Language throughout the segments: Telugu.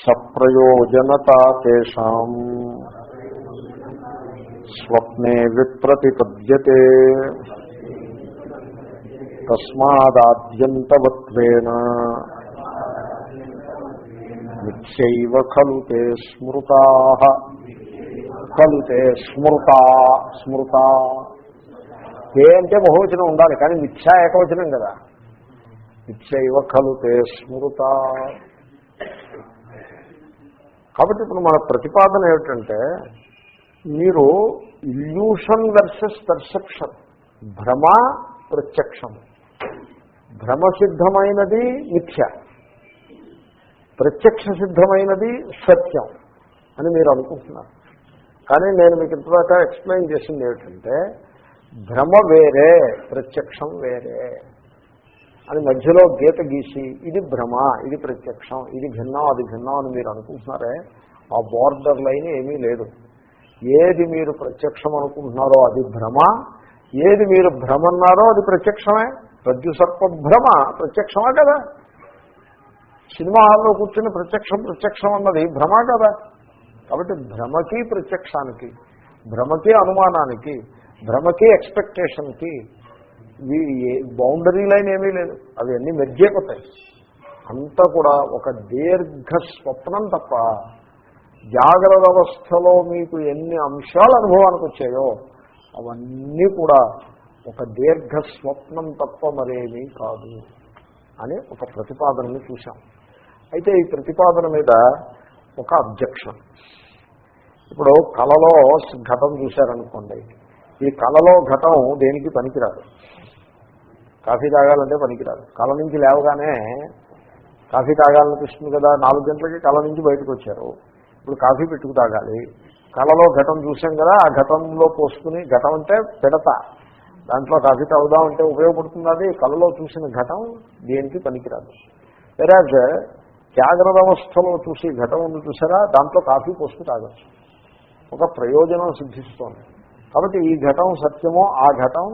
సప్రయోజనత తేషాం స్వప్నే విప్రతిపద్యతే తస్మాదాద్యంతవత్వేన మిథ్యైవ ఖలు తే స్మృతాః ఖలు తే స్మృతా తే అంటే బహువచనం ఉండాలి, కానీ మిథ్యా ఏకవచనం కదా. మిథ్యైవ ఖలు తే స్మృతా. కాబట్టి ఇప్పుడు మన ప్రతిపాదన ఏమిటంటే, మీరు ఇల్యూషన్ వర్సెస్ పర్సెప్షన్, భ్రమ ప్రత్యక్షం. భ్రమసిద్ధమైనది మిథ్య, ప్రత్యక్ష సిద్ధమైనది సత్యం అని మీరు అనుకుంటున్నారు. కానీ నేను మీకు ఇంతదాకా ఎక్స్ప్లెయిన్ చేసింది ఏమిటంటే, భ్రమ వేరే ప్రత్యక్షం వేరే అని మధ్యలో గీత గీసి ఇది భ్రమ ఇది ప్రత్యక్షం, ఇది భిన్నం అది భిన్నం అని మీరు అనుకుంటున్నారే, ఆ బోర్డర్ లైన్ ఏమీ లేదు. ఏది మీరు ప్రత్యక్షం అనుకుంటున్నారో అది భ్రమ, ఏది మీరు భ్రమ అన్నారో అది ప్రత్యక్షమే. రజ్జు సర్ప భ్రమ ప్రత్యక్షమా కదా. సినిమా హాల్లో కూర్చుని ప్రత్యక్షం అన్నది భ్రమ కదా. కాబట్టి భ్రమకి ప్రత్యక్షానికి, భ్రమకి అనుమానానికి, భ్రమకి ఎక్స్పెక్టేషన్కి బౌండరీ లైన్ ఏమీ లేదు. అవి అన్నీ మెర్జైపోతాయి. అంతా కూడా ఒక దీర్ఘ స్వప్నం తప్ప, జాగ్రత్త అవస్థలో మీకు ఎన్ని అంశాలు అనుభవానికి వచ్చాయో అవన్నీ కూడా ఒక దీర్ఘ స్వప్నం తప్ప మరేమీ కాదు అని ఒక ప్రతిపాదనని చూశాం. అయితే ఈ ప్రతిపాదన మీద ఒక అబ్జెక్షన్. ఇప్పుడు కళలో ఘటం చూశారనుకోండి, ఈ కళలో ఘటం దేనికి పనికిరాదు. కాఫీ తాగాలంటే పనికిరాదు. కళ నుంచి లేవగానే కాఫీ తాగాలనిపిస్తుంది కదా, 4 గంటలకి కళ నుంచి బయటకు వచ్చారు, ఇప్పుడు కాఫీ పెట్టుకు తాగాలి. కళలో ఘటం చూసాం కదా, ఆ ఘటంలో పోసుకుని, ఘటం అంటే పెడత, దాంట్లో కాఫీ తాగుదామంటే ఉపయోగపడుతుంది. అది కళలో చూసిన ఘటం దేనికి పనికిరాదు. వెరాజ్ జాగ్రత్త అవస్థలో చూసి ఘటం ఉంది చూసారా, దాంట్లో కాఫీ పోసుకు తాగచ్చు, ఒక ప్రయోజనం సిద్ధిస్తోంది. కాబట్టి ఈ ఘటం సత్యమో ఆ ఘటం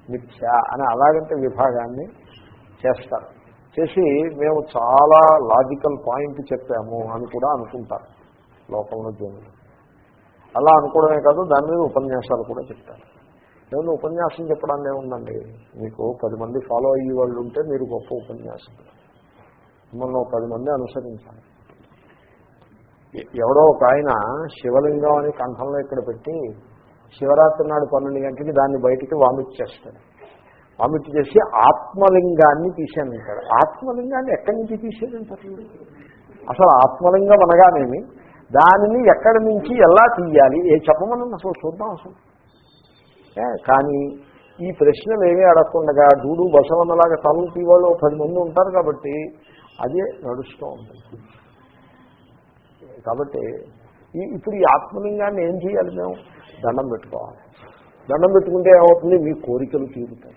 మిథ్య అని అలాగంటే విభాగాన్ని చేస్తారు. చేసి మేము చాలా లాజికల్ పాయింట్ చెప్పాము అని కూడా అనుకుంటారు లోకంలో జనులు. అలా అనుకోవడమే కాదు, దాని మీద ఉపన్యాసాలు కూడా చెప్తారు. ఏమన్నా ఉపన్యాసం చెప్పడానికి ఏముందండి, మీకు 10 మంది ఫాలో అయ్యే వాళ్ళు ఉంటే మీరు గొప్ప ఉపన్యాసం, మిమ్మల్ని 10 మంది అనుసరించాలి. ఎవడో ఒక ఆయన శివలింగం అని కంఠంలో ఇక్కడ పెట్టి శివరాత్రి నాడు 12 గంటలకి దాన్ని బయటికి వామిట్ చేస్తాడు. వామిట్ చేసి ఆత్మలింగాన్ని తీసేనంటాడు. ఆత్మలింగాన్ని ఎక్కడి నుంచి తీసేదంటారు? అసలు ఆత్మలింగం అనగానేమి, దానిని ఎక్కడి నుంచి ఎలా తీయాలి చెప్పమని అసలు చూద్దాం అసలు. కానీ ఈ ప్రశ్నలు ఏమీ అడగకుండా డూడు బసవన్నలాగా తలలు తీవాళ్ళు 10 మంది ఉంటారు కాబట్టి అదే నడుస్తూ ఉంటుంది. కాబట్టి ఇప్పుడు ఈ ఆత్మలింగాన్ని ఏం చేయాలి? మేము దండం పెట్టుకోవాలి. దండం పెట్టుకుంటే ఏమవుతుంది? మీ కోరికలు తీరుతాయి.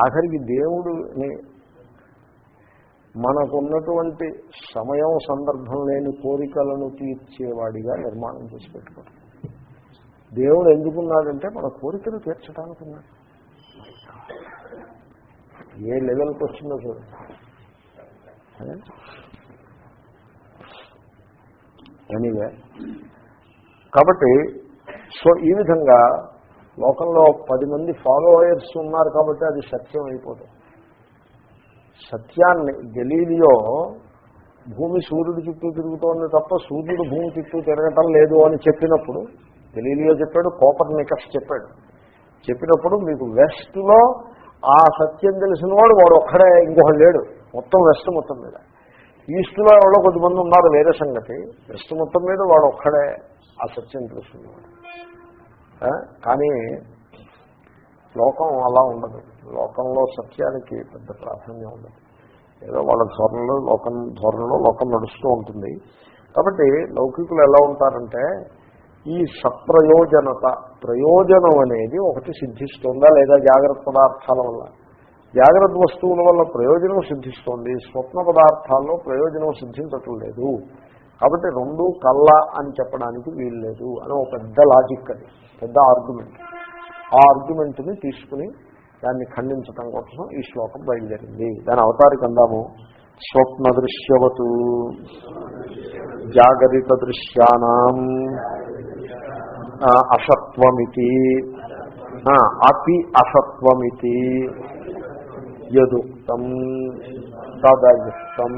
ఆఖరికి దేవుడిని మనకున్నటువంటి సమయం సందర్భం లేని కోరికలను తీర్చేవాడిగా నిర్మాణం చేసి పెట్టుకోవాలి. దేవుడు ఎందుకున్నాడంటే మన కోరికలు తీర్చడానికి ఉన్నాడు. ఏ లెవెల్కి వచ్చిందో చూడండి. ఎనీవే, కాబట్టి సో ఈ విధంగా లోకంలో 10 మంది ఫాలోయర్స్ ఉన్నారు కాబట్టి అది సత్యం అయిపోతుంది. సత్యాన్ని గెలీలియో భూమి సూర్యుడి చుట్టూ తిరుగుతోంది తప్ప సూర్యుడు భూమి చుట్టూ తిరగటం లేదు అని చెప్పినప్పుడు, గెలీలియో చెప్పాడు, కోపర్నికస్ చెప్పినప్పుడు మీకు వెస్ట్లో ఆ సత్యం తెలిసిన వాడు ఒక్కడే, ఇంకొకడు లేడు మొత్తం వెస్ట్ మొత్తం మీద. ఈస్ట్లో ఎవరో కొద్దిమంది ఉన్నారు వేరే సంగతి, వెస్ట్ మొత్తం మీద వాడు ఒక్కడే ఆ సత్యం తెలుసుకున్నాడు. కానీ లోకం అలా ఉండదు. లోకంలో సత్యానికి పెద్ద ప్రాధాన్యం ఉండదు. ఏదో వాళ్ళ ధోరణిలో లోకం నడుస్తూ ఉంటుంది. కాబట్టి లౌకికులు ఎలా ఉంటారంటే, ఈ సప్రయోజనత, ప్రయోజనం అనేది ఒకటి సిద్ధిస్తుందా లేదా జాగ్రత్త పదార్థాల వల్ల. జాగ్రత్త వస్తువుల వల్ల ప్రయోజనం సిద్ధిస్తోంది, స్వప్న పదార్థాల్లో ప్రయోజనం సిద్ధించట్లేదు. కాబట్టి 2 కళ్ళ అని చెప్పడానికి వీలు లేదు అని ఒక పెద్ద లాజిక్, అది పెద్ద ఆర్గ్యుమెంట్. ఆ ఆర్గ్యుమెంట్ని తీసుకుని దాన్ని ఖండించడం కోసం ఈ శ్లోకం బయలుదేరింది. దాని అవతారికి అందాము. స్వప్న దృశ్యవతు జాగరిత దృశ్యానాం అసత్వమితి అపి అసత్వమితి యదుక్తం తదయుక్తం.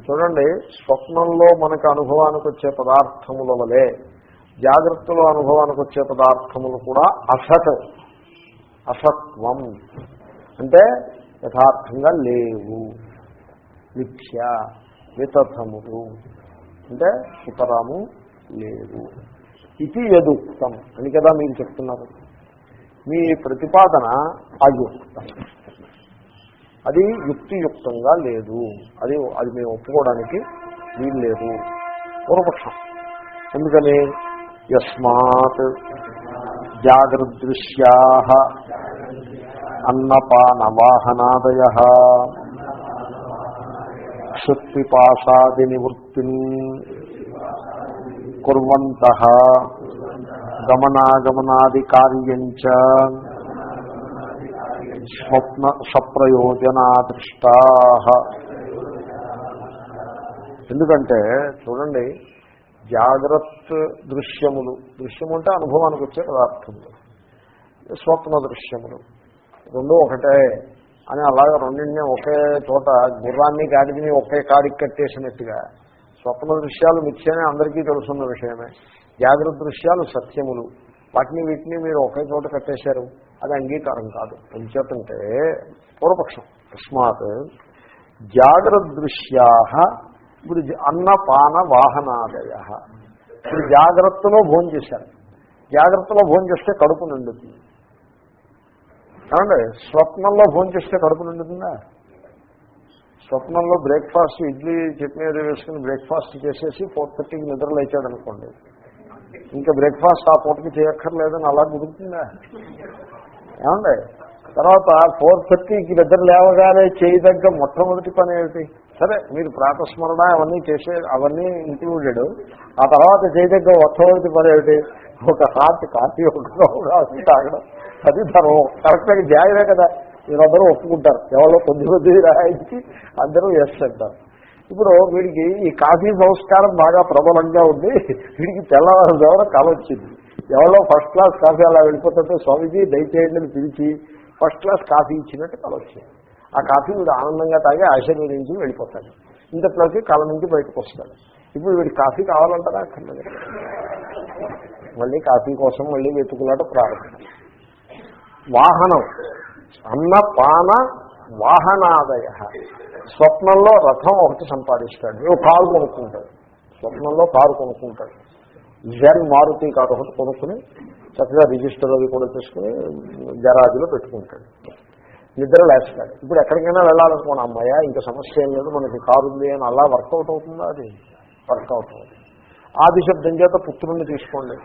చూడండి, స్వప్నంలో మనకు అనుభవానికి వచ్చే పదార్థముల వలె జాగ్రత్తలో అనుభవానికి వచ్చే పదార్థములు కూడా అసత్వం అంటే యథార్థంగా లేవు, మిథ్య, వితథములు అంటే సుతరాము లేవు. ఇది యదుక్తం అని కదా మీరు చెప్తున్నారు. మీ ప్రతిపాదన అయుక్తం, అది యుక్తియుక్తంగా లేదు, అది మేము ఒప్పుకోవడానికి వీలు లేదు. పూర్వపక్షం. ఎందుకని? యస్మాత్ జాగృదృశ్యా అన్నపానవాహనాదయ క్షుత్పిపాసాది నివృత్తిం కుర్వంతః గమనాగమనాది కార్యంచ స్వప్న సప్రయోజనాదృష్టాః. ఎందుకంటే చూడండి, జాగ్రత్త దృశ్యములు, దృశ్యము అంటే అనుభవానికి వచ్చే పదార్థములు, స్వప్న దృశ్యములు రెండు ఒకటే అని అలాగే రెండింటినీ ఒకే చోట గుర్రాన్ని గాడిని ఒకే కాడికి కట్టేసినట్టుగా స్వప్న దృశ్యాలు మిథ్యనే అందరికీ తెలుసున్న విషయమే. జాగ్రత్త దృశ్యాలు సత్యములు, వాటిని వీటిని మీరు ఒకే చోట కట్టేశారు, అది అంగీకారం కాదు. ఎంచేతంటే పూర్వపక్షం. తస్మాత్ జాగ్రత్త దృశ్యా ఇప్పుడు అన్నపాన వాహనాదయ. ఇప్పుడు జాగ్రత్తలో భోజనం చేశారు, జాగ్రత్తలో భోజనం చేస్తే కడుపు నిండుతుంది. ఏమండి, స్వప్నంలో భోజనం చేస్తే కడుపు నిండుతుందా? స్వప్నంలో బ్రేక్ఫాస్ట్ ఇడ్లీ చట్నీ ఏదో వేసుకుని బ్రేక్ఫాస్ట్ చేసేసి 4:30కి నిద్రలు లేచాడు అనుకోండి, ఇంకా బ్రేక్ఫాస్ట్ ఆ పూటకి చేయక్కర్లేదని అలా కుదురుతుందా? ఏమండి, తర్వాత 4:30కి నిద్ర లేవగానే చేయదగ్గ మొట్టమొదటి పని ఏమిటి? సరే, మీరు ప్రాతస్మరణ అవన్నీ చేసే అవన్నీ ఇంక్లూడెడ్. ఆ తర్వాత చేయదగ్గ మొట్టమొదటి పని ఏమిటి? ఒక హాట్ కాఫీ, ఒక కాఫీ తాగడం. అది ధర్మం. కరెక్ట్గా జాయినే కదా, మీరందరూ ఒప్పుకుంటారు. ఎవరో కొద్ది రాయించి అందరూ ఎస్ అంటారు. ఇప్పుడు వీడికి ఈ కాఫీ సంస్కారం బాగా ప్రబలంగా ఉంది. వీడికి తెల్లవారుజామున కల వచ్చింది. ఎవరో ఫస్ట్ క్లాస్ కాఫీ అలా వెళ్ళిపోతుంటే స్వామీజీ దయచేయండి అని పిలిచి ఫస్ట్ క్లాస్ కాఫీ ఇచ్చినట్టు కల వచ్చింది. ఆ కాఫీ వీడు ఆనందంగా తాగి ఆశీర్వదించి వెళ్ళిపోతాడు. ఇంతట్లోకి కళ నుంచి బయటకు వస్తాడు. ఇప్పుడు వీడి కాఫీ కావాలంటారా? అక్కర్లేదు. మళ్ళీ కాఫీ కోసం మళ్ళీ వెతుకులాట ప్రారంభం. వాహనం అన్నపాన వాహనాదయ. స్వప్నంలో రథం ఒకటి సంపాదిస్తాడు, కారు కొనుక్కుంటాడు. స్వప్నంలో కారు కొనుక్కుంటాడు. జెన్ మారుతి కారు ఒకటి కొనుక్కుని చక్కగా రిజిస్టర్ అవి కూడా చేసుకుని గరాజులో పెట్టుకుంటాడు. నిద్ర లేస్తాడు. ఇప్పుడు ఎక్కడికైనా వెళ్ళాలనుకోండి, అమ్మాయ ఇంకా సమస్య ఏం లేదు, మనకి కారు ఉంది అని అలా వర్కౌట్ అవుతుందా? అది వర్కౌట్ అవుతుంది. ఆది శబ్దం చేత పుత్రుణ్ణి తీసుకోండి.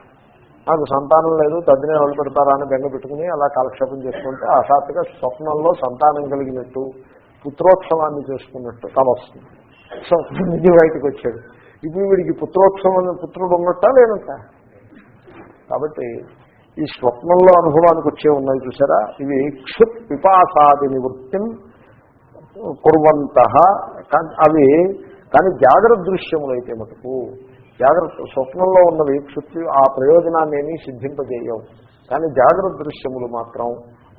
నాకు సంతానం లేదు, తద్దినే వాళ్ళు పెడతారా అని బెంగ పెట్టుకుని అలా కాలక్షేపం చేసుకుంటే హఠాత్తుగా స్వప్నంలో సంతానం కలిగినట్టు పుత్రోత్సవాన్ని చేసుకున్నట్టు కల వస్తుంది. స్వప్నం నుంచి బయటకు వచ్చాడు. ఇప్పుడు వీడికి పుత్రోత్సవం పుత్రుడు ఉన్నట్టా లేనట్ట? కాబట్టి ఈ స్వప్నంలో అనుభవానికి వచ్చే ఉన్నాయి చూసారా, ఇవి క్షుత్ పిపాసాది నివృత్తిం కుర్వంతః. అవి కానీ జాగ్రత్త దృశ్యములైతే మటుకు జాగ్రత్త స్వప్నంలో ఉన్నవి క్షుత్తి ఆ ప్రయోజనాన్ని ఏమీ సిద్ధింపజేయవు. కానీ జాగ్రత్త దృశ్యములు మాత్రం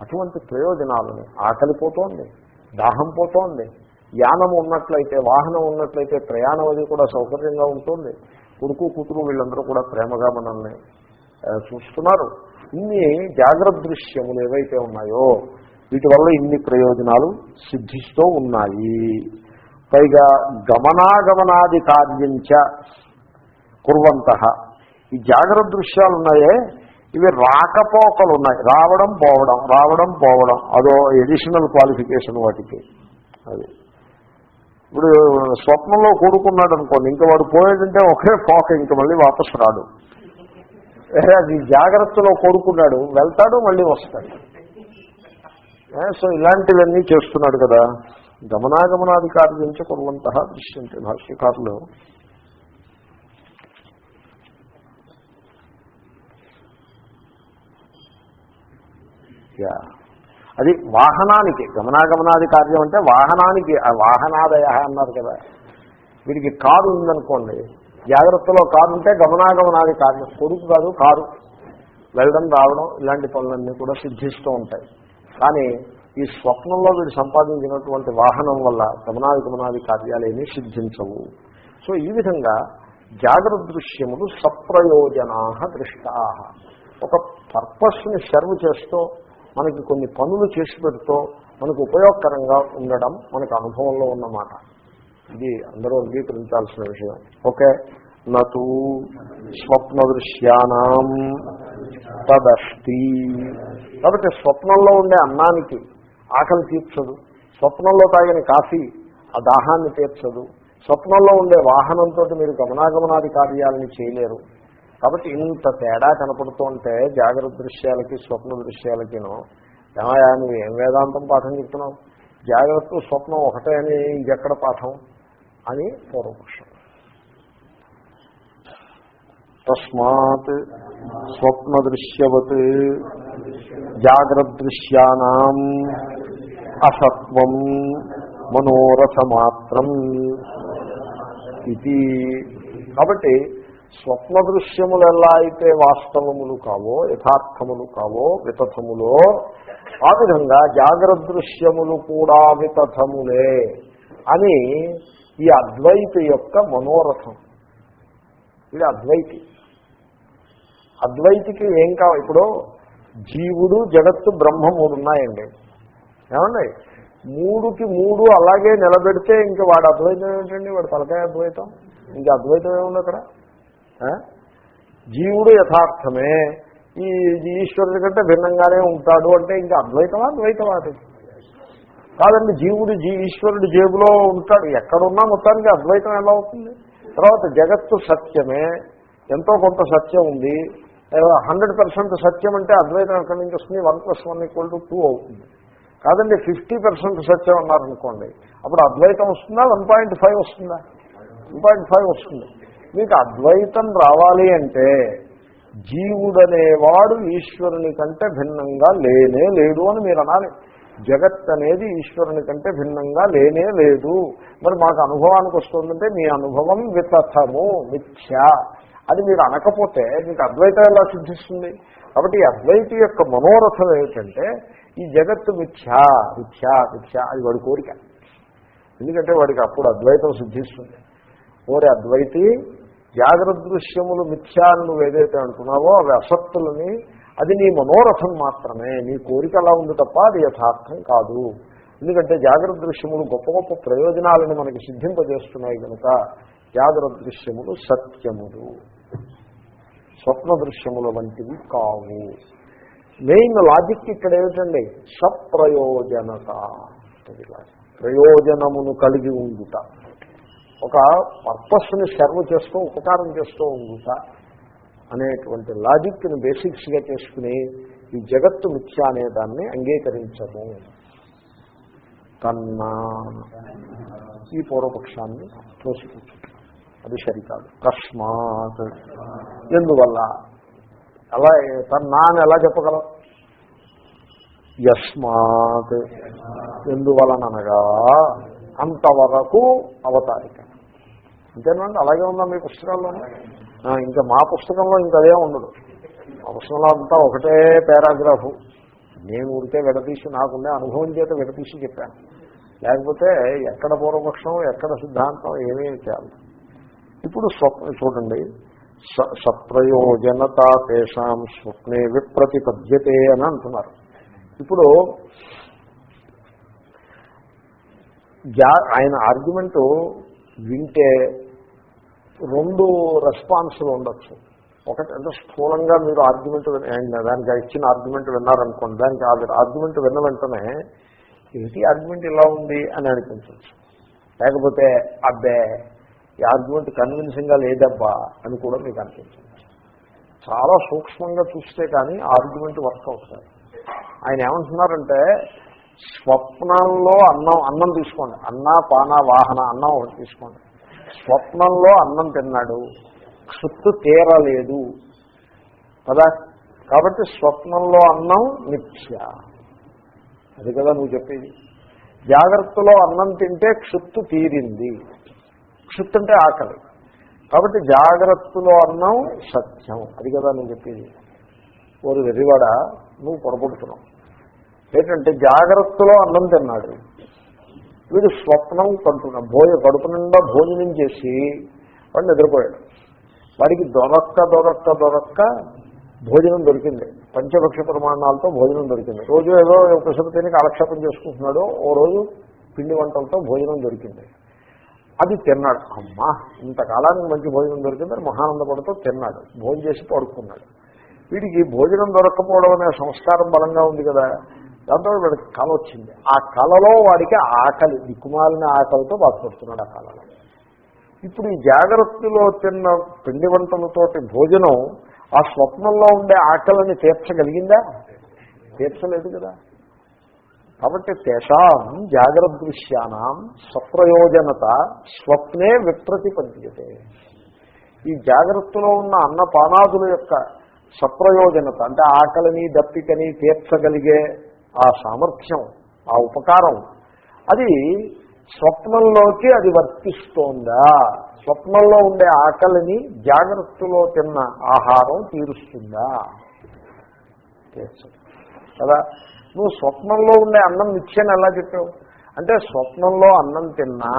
అటువంటి ప్రయోజనాలని, ఆకలి పోతోంది, దాహం పోతోంది, యానం ఉన్నట్లయితే, వాహనం ఉన్నట్లయితే ప్రయాణం అది కూడా సౌకర్యంగా ఉంటుంది. కొడుకు కూతురు వీళ్ళందరూ కూడా ప్రేమగా మనల్ని చూస్తున్నారు. ఇన్ని జాగ్రత్త దృశ్యములు ఏవైతే ఉన్నాయో వీటి వల్ల ఇన్ని ప్రయోజనాలు సిద్ధిస్తూ ఉన్నాయి. పైగా గమనాగమనాది కార్యంచ కుర్వంతః. ఈ జాగ్రత్త దృశ్యాలు ఉన్నాయే ఇవి రాకపోకలు ఉన్నాయి, రావడం పోవడం రావడం పోవడం, అదో ఎడిషనల్ క్వాలిఫికేషన్ వాటికి. అది ఇప్పుడు స్వప్నంలో కూడుకున్నాడు అనుకోండి, ఇంకా వాడు పోయాడంటే ఒకే పోక, ఇంకా మళ్ళీ వాపసు రాడు. అది జాగ్రత్తలో కోరుకున్నాడు, వెళ్తాడు మళ్ళీ వస్తాడు. సో ఇలాంటివన్నీ చేస్తున్నాడు కదా. గమనాగమనాధికారి నుంచి కుర్వంతః దృశ్యంతే. భాష్యకారులు అది వాహనానికి, గమనాగమనాది కార్యం అంటే వాహనానికి, వాహనాదయ అన్నారు కదా. వీడికి కారు ఉందనుకోండి, జాగ్రత్తలో కారు ఉంటే గమనాగమనాది కార్యం, కొడుకు కాదు కారు, వెళ్ళడం రావడం ఇలాంటి పనులన్నీ కూడా సిద్ధిస్తూ ఉంటాయి. కానీ ఈ స్వప్నంలో వీడు సంపాదించినటువంటి వాహనం వల్ల గమనాది కార్యాలు ఏమీ సిద్ధించవు. సో ఈ విధంగా జాగ్రత్త దృశ్యములు సప్రయోజనా దృష్టా, ఒక పర్పస్ని సర్వ్ చేస్తూ మనకి కొన్ని పనులు చేసి పెడుతూ మనకు ఉపయోగకరంగా ఉండడం మనకు అనుభవంలో ఉన్నమాట. ఇది అందరూ అంగీకరించాల్సిన విషయం. ఓకే, నతు స్వప్న దృశ్యానాం తదస్తి. కాబట్టి స్వప్నంలో ఉండే అన్నానికి ఆకలి తీర్చదు, స్వప్నంలో తాగిన కాఫీ ఆ దాహాన్ని తీర్చదు, స్వప్నంలో ఉండే వాహనంతో మీరు గమనాగమనాది కార్యాలని చేయలేరు. కాబట్టి ఇంత తేడా కనపడుతూ ఉంటే జాగ్రత్త దృశ్యాలకి స్వప్న దృశ్యాలకినో, ఏమయ్యా నువ్వు ఏం వేదాంతం పాఠం చెప్తున్నావు, జాగ్రత్త స్వప్నం ఒకటే అని ఇంకెక్కడ పాఠం అని పూర్వపక్షం. తస్మాత్ స్వప్న దృశ్యవత్ జాగ్రత్త దృశ్యానాం అసత్వం మనోరథమాత్రం ఇది. కాబట్టి స్వప్న దృశ్యములు ఎలా అయితే వాస్తవములు కావో, యథార్థములు కావో, వితథములో, ఆ విధంగా జాగ్రత్త దృశ్యములు కూడా వితథములే అని ఈ అద్వైతి యొక్క మనోరథం. ఇది అద్వైతి. అద్వైతికి ఏం కావాలి? ఇప్పుడు జీవుడు, జగత్తు, బ్రహ్మ మూడు ఉన్నాయండి. ఏమండి, మూడుకి మూడు అలాగే నిలబెడితే ఇంక వాడు అద్వైతం ఏమిటండి? వాడు తలకాయ అద్వైతం. ఇంక అద్వైతం ఏముంది అక్కడ? జీవుడు యథార్థమే, ఈ ఈశ్వరుడి కంటే భిన్నంగానే ఉంటాడు అంటే ఇంకా అద్వైతమా ద్వైతమా? అది కాదండి. జీవుడు ఈశ్వరుడి జేబులో ఉంటాడు, ఎక్కడున్నా మొత్తానికి అద్వైతం ఎలా అవుతుంది? తర్వాత జగత్తు సత్యమే, ఎంతో కొంత సత్యం ఉంది, 100% సత్యం అంటే అద్వైతం ఎక్కడి నుంచి వస్తుంది? 1+1 = 2 అవుతుంది. కాదండి 50% సత్యం అన్నారనుకోండి, అప్పుడు అద్వైతం వస్తుందా? 1.5 వస్తుందా? 1.5 వస్తుంది. మీకు అద్వైతం రావాలి అంటే జీవుడనేవాడు ఈశ్వరుని కంటే భిన్నంగా లేనే లేడు అని మీరు అనాలి. జగత్ అనేది ఈశ్వరుని కంటే భిన్నంగా లేనే లేదు. మరి మాకు అనుభవానికి వస్తుందంటే మీ అనుభవం వితథము, మిథ్య అది మీరు అనకపోతే మీకు అద్వైతం ఎలా సిద్ధిస్తుంది? కాబట్టి ఈ అద్వైతి యొక్క మనోరథం ఏమిటంటే ఈ జగత్తు మిథ్యా మిథ్యా మిథ్యా, అది వాడి కోరిక. ఎందుకంటే వాడికి అప్పుడు అద్వైతం సిద్ధిస్తుంది. ఓరే అద్వైతి, జాగ్రత్త దృశ్యములు మిథ్యా అని నువ్వు ఏదైతే అంటున్నావో అవి అసత్తులని, అది నీ మనోరథం మాత్రమే, నీ కోరిక అలా ఉంది తప్ప అది యథార్థం కాదు. ఎందుకంటే జాగ్రత్త దృశ్యములు గొప్ప గొప్ప ప్రయోజనాలను మనకి సిద్ధింపజేస్తున్నాయి కనుక జాగ్రత్త దృశ్యములు సత్యములు, స్వప్న దృశ్యముల వంటివి కావు. మెయిన్ లాజిక్ ఇక్కడ ఏమిటండి? సప్రయోజనత, ప్రయోజనమును కలిగి ఉండుట, ఒక పర్పస్ని సర్వ్ చేస్తూ ఉపకారం చేస్తూ ఉండుట అనేటువంటి లాజిక్ని బేసిక్స్గా చేసుకుని ఈ జగత్తు మిథ్య అనే దాన్ని అంగీకరించము. తన్నా ఈ పూర్వపక్షాన్ని తోసిపుచ్చు, అది సరికాదు. తస్మాత్ ఎందువల్ల, అలా తన్నా అని ఎలా చెప్పగలం? యస్మాత్ ఎందువలననగా అంతవరకు అవతారిక. అంతేనండి, అలాగే ఉందా మీ పుస్తకాల్లోనే? ఇంకా మా పుస్తకంలో ఇంకా అదే ఉండదు. మా పుస్తకంలో అంతా ఒకటే పారాగ్రాఫు. నేను ఊరికే విడతీసి నాకుండే అనుభవం చేత విడతీసి చెప్పాను. లేకపోతే ఎక్కడ పూర్వపక్షం ఎక్కడ సిద్ధాంతం ఏమీ చేయాలి. ఇప్పుడు చూడండి, సప్రయోజనత తేషాం స్వప్నే విప్రతిపద్యతే అని అంటున్నారు. ఇప్పుడు ఆయన ఆర్గ్యుమెంటు వింటే రెండు రెస్పాన్సులు ఉండొచ్చు. ఒకటి అంటే స్థూలంగా మీరు ఆర్గ్యుమెంట్ దానికి ఇచ్చిన ఆర్గ్యుమెంట్ విన్నారనుకోండి, దానికి ఆర్గ్యుమెంట్ విన్న వెంటనే ఏంటి ఆర్గ్యుమెంట్ ఇలా ఉంది అని అనిపించవచ్చు. లేకపోతే అబ్బే ఈ ఆర్గ్యుమెంట్ కన్విన్సింగ్గా లేదబ్బా అని కూడా మీకు అనిపించవచ్చు. చాలా సూక్ష్మంగా చూస్తే కానీ ఆర్గ్యుమెంట్ వర్క్ అవుతుంది. ఆయన ఏమంటున్నారంటే స్వప్నంలో అన్నం తీసుకోండి, అన్నా పాన వాహన అన్నం ఒకటి తీసుకోండి. స్వప్నంలో అన్నం తిన్నాడు, క్షుత్తు తీరలేదు కదా, కాబట్టి స్వప్నంలో అన్నం మిథ్య. అది కదా నువ్వు చెప్పేది. జాగ్రత్తలో అన్నం తింటే క్షుత్తు తీరింది. క్షుత్తు అంటే ఆకలి. కాబట్టి జాగ్రత్తలో అన్నం సత్యం. అది కదా నువ్వు చెప్పేది. ఓరు వెర్రివాడ, నువ్వు పొరపడుతున్నావు. ఏంటంటే జాగ్రత్తలో అన్నం తిన్నాడు, వీడు స్వప్నం కంటున్నా కడుపు నిండా భోజనం చేసి వాడు నిద్రపోయాడు. వాడికి దొరక్క భోజనం దొరికింది. పంచభక్ష ప్రమాణాలతో భోజనం దొరికింది. రోజు ఏదో ప్రసవ తిని కాలక్షేపం చేసుకుంటున్నాడు. ఓ రోజు పిండి వంటలతో భోజనం దొరికింది. అది తిన్నాడు. అమ్మా, ఇంతకాలానికి మంచి భోజనం దొరికిందని మహానందపడుతూ తిన్నాడు. భోజనం చేసి పడుకున్నాడు. వీడికి భోజనం దొరక్కపోవడం అనే సంస్కారం బలంగా ఉంది కదా. దాంతో వాడికి కళ వచ్చింది. ఆ కళలో వాడికి ఆకలి, దిక్కుమాలిన ఆకలితో బాధపడుతున్నాడు ఆ కళలో. ఇప్పుడు ఈ జాగ్రత్తలో తిన్న పిండి వంటలతోటి భోజనం ఆ స్వప్నంలో ఉండే ఆకలిని తీర్చగలిగిందా? తీర్చలేదు కదా. కాబట్టి తేషాం జాగ్రత్త దృశ్యానాం స్వప్రయోజనత స్వప్నే విప్రతిపద్యతే. ఈ జాగ్రత్తలో ఉన్న అన్నపానాదుల యొక్క సప్రయోజనత అంటే ఆకలిని దప్పికని తీర్చగలిగే ఆ సామర్థ్యం, ఆ ఉపకారం, అది స్వప్నంలోకి అది వర్తిస్తోందా? స్వప్నంలో ఉండే ఆకలిని జాగ్రత్తలో తిన్న ఆహారం తీరుస్తుందా? తీర్చదు కదా. నువ్వు స్వప్నంలో ఉండే అన్నం మిథ్యని ఎలా చెప్పావు అంటే స్వప్నంలో అన్నం తిన్నా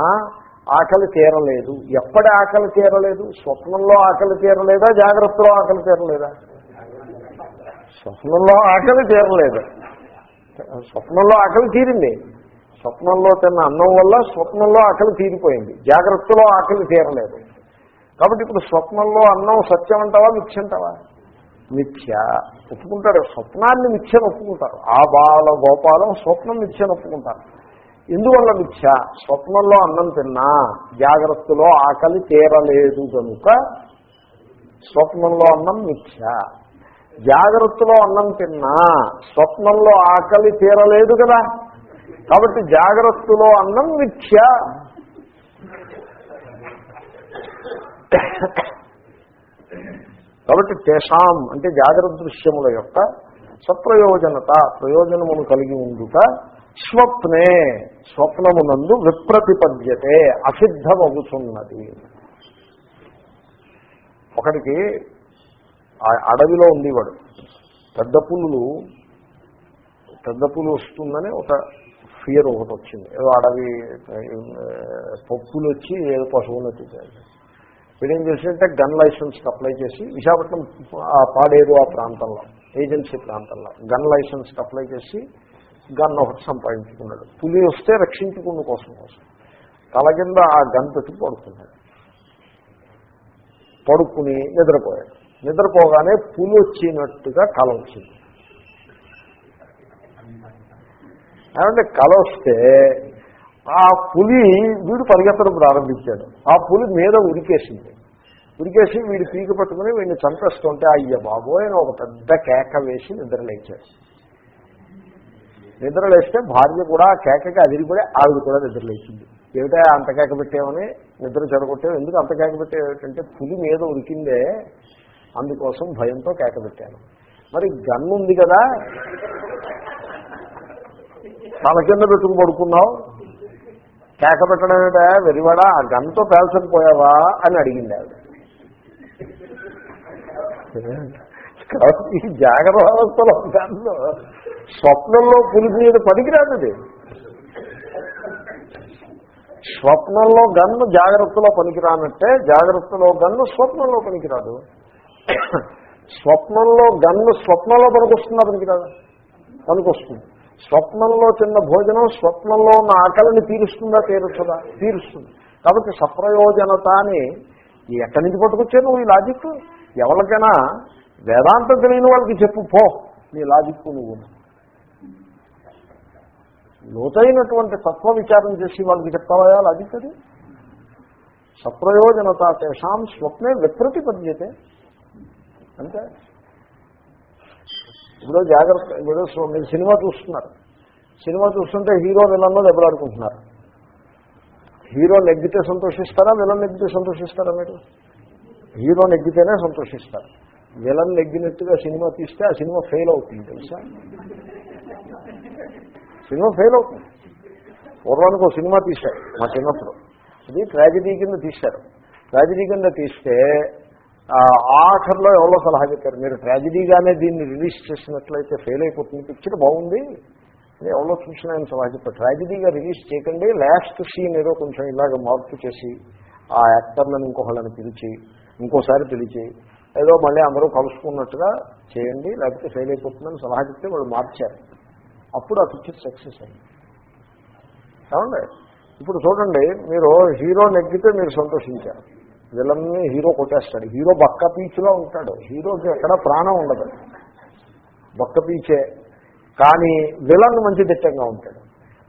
ఆకలి తీరలేదు. ఎప్పటి ఆకలి తీరలేదు? స్వప్నంలో ఆకలి తీరలేదా, జాగ్రత్తలో ఆకలి తీరలేదా? స్వప్నంలో ఆకలి తీరలేదు. స్వప్నంలో ఆకలి తీరింది. స్వప్నంలో తిన్న అన్నం వల్ల స్వప్నంలో ఆకలి తీరిపోయింది. జాగ్రత్తలో ఆకలి తీరలేదు. కాబట్టి ఇప్పుడు స్వప్నంలో అన్నం సత్యం అంటావా, మిథ్య అంటావా? మిథ్య. ఒప్పుకుంటాడు. స్వప్నాన్ని మిథ్యను ఒప్పుకుంటారు. ఆ బాల గోపాలం స్వప్నం మిథ్యను ఒప్పుకుంటారు. ఎందువల్ల మిథ్య? స్వప్నంలో అన్నం తిన్నా జాగ్రత్తలో ఆకలి తీరలేదు కనుక స్వప్నంలో అన్నం మిథ్య. జాగ్రత్తలో అన్నం తిన్నా స్వప్నంలో ఆకలి తీరలేదు కదా. కాబట్టి జాగ్రత్తలో అన్నం మిథ్య. కాబట్టి తేషాం అంటే జాగ్రత్త దృశ్యముల యొక్క సప్రయోజనత, ప్రయోజనమును కలిగి ఉండుట స్వప్నే, స్వప్నమునందు విప్రతిపద్యతే, అసిద్ధమవుతున్నది. ఒకడికి అడవిలో ఉండేవాడు. పెద్ద పులు వస్తుందని ఒక ఫియర్ ఒకటి వచ్చింది. ఏదో అడవి పప్పులు వచ్చి ఏదో పశువులు ఎత్తుతాయి. వీడేం చేసిందంటే గన్ లైసెన్స్కి అప్లై చేసి విశాఖపట్నం పాడేరు ఆ ప్రాంతంలో, ఏజెన్సీ ప్రాంతంలో గన్ లైసెన్స్కి అప్లై చేసి గన్ ఒకటి సంపాదించుకున్నాడు. పులి వస్తే రక్షించుకున్న కోసం తల కింద ఆ గన్ పెట్టి పడుకుని నిద్రపోయాడు. నిద్రపోగానే పులి వచ్చినట్టుగా కల వచ్చింది. ఏమంటే కల వస్తే ఆ పులి వీడు పరిగెత్తడం ప్రారంభించాడు. ఆ పులి మీద ఉరికేసి వీడి పీక పట్టుకుని వీడిని చంపేస్తుంటే అయ్య బాబోయ్ అని ఒక పెద్ద కేక వేసి నిద్రలేచాడు. నిద్రలేస్తే భార్య కూడా ఆ కేకకి అదిరిపడి ఆవిడ కూడా నిద్రలేచింది. ఏమిటా అంత కేక పెట్టామని నిద్ర చెడగొట్టావు, ఎందుకు అంత కేక పెట్టావు ఏమిటంటే పులి మీద ఉరికిందే, అందుకోసం భయంతో కేక పెట్టాను. మరి గన్ ఉంది కదా, తల కింద పెట్టుకు పడుకున్నావు, కేక పెట్టడం ఏమిటా వెరివాడా, ఆ గన్తో పేల్చకపోయావా అని అడిగింది ఆవిడ. కాబట్టి ఈ జాగ్రత్త అవస్థలో గన్ను స్వప్నంలో పులి మీద పనికిరాదు. స్వప్నంలో గన్ను జాగ్రత్తలో పనికిరానట్టే జాగ్రత్తలో గన్ను స్వప్నంలో పనికిరాదు. స్వప్నంలో గన్ను స్వప్నంలో పనికొస్తుందా, పనికిరాదు? పనికొస్తుంది. స్వప్నంలో తిన్న భోజనం స్వప్నంలో ఉన్న ఆకలిని తీరుస్తుందా, తీరుస్తుందా? తీరుస్తుంది. కాబట్టి సప్రయోజనత అని ఎక్కడి నుంచి పట్టుకొచ్చావు నువ్వు ఈ లాజిక్? ఎవరికైనా వేదాంతం తెలియని వాళ్ళకి చెప్పు పో నీ లాజిక్. నువ్వు లోతైనటువంటి తత్వ విచారం చేసి వాళ్ళకి చెప్తావా లాజిక్? అది సప్రయోజనత తేషాం స్వప్నే విప్రతిపద్యతే అంతే. ఇప్పుడు జాగ్రత్త, ఇప్పుడు మీరు సినిమా చూస్తున్నారు, సినిమా చూస్తుంటే హీరో విలన్లో దెబ్బలాడుకుంటున్నారు. హీరో నెగ్గితే సంతోషిస్తారా, విలన్ నెగ్గితే సంతోషిస్తారా? మీరు హీరో నెగ్గితేనే సంతోషిస్తారు. విలన్ నెగ్గినట్టుగా సినిమా తీస్తే ఆ సినిమా ఫెయిల్ అవుతుంది తెలుసా. సినిమా ఫెయిల్ అవుతుంది. పూర్వానికి ఒక సినిమా తీశారు మా చిన్నప్పుడు, అది ట్రాజెడీ కింద తీశారు. ట్రాజెడీ కింద తీస్తే ఆఖరిలో ఎవరో సలహా చెప్పారు, మీరు ట్రాజెడీగానే దీన్ని రిలీజ్ చేసినట్లయితే ఫెయిల్ అయిపోతుంది, పిక్చర్ బాగుంది అని ఎవరో చూసిన ఆయన సలహా చెప్పారు. ట్రాజెడీగా రిలీజ్ చేయకండి, లాస్ట్ సీన్ ఏదో కొంచెం ఇలాగ మార్పు చేసి ఆ యాక్టర్లను ఇంకొకళ్ళని పిలిచి ఇంకోసారి పిలిచి ఏదో మళ్ళీ అందరూ కలుసుకున్నట్టుగా చేయండి, లేకపోతే ఫెయిల్ అయిపోతుందని సలహా చెప్తే వాళ్ళు మార్చారు. అప్పుడు ఆ పిక్చర్ సక్సెస్ అయింది. ఏమండి ఇప్పుడు చూడండి, మీరు హీరో నెగ్గితే మీరు సంతోషించారు, విలన్ని హీరో కొట్టేస్తాడు, హీరో బక్క పీచులో ఉంటాడు, హీరోకి ఎక్కడ ప్రాణం ఉండదు, బక్క పీచే. కానీ విలన్ మంచి దిట్టంగా ఉంటాడు.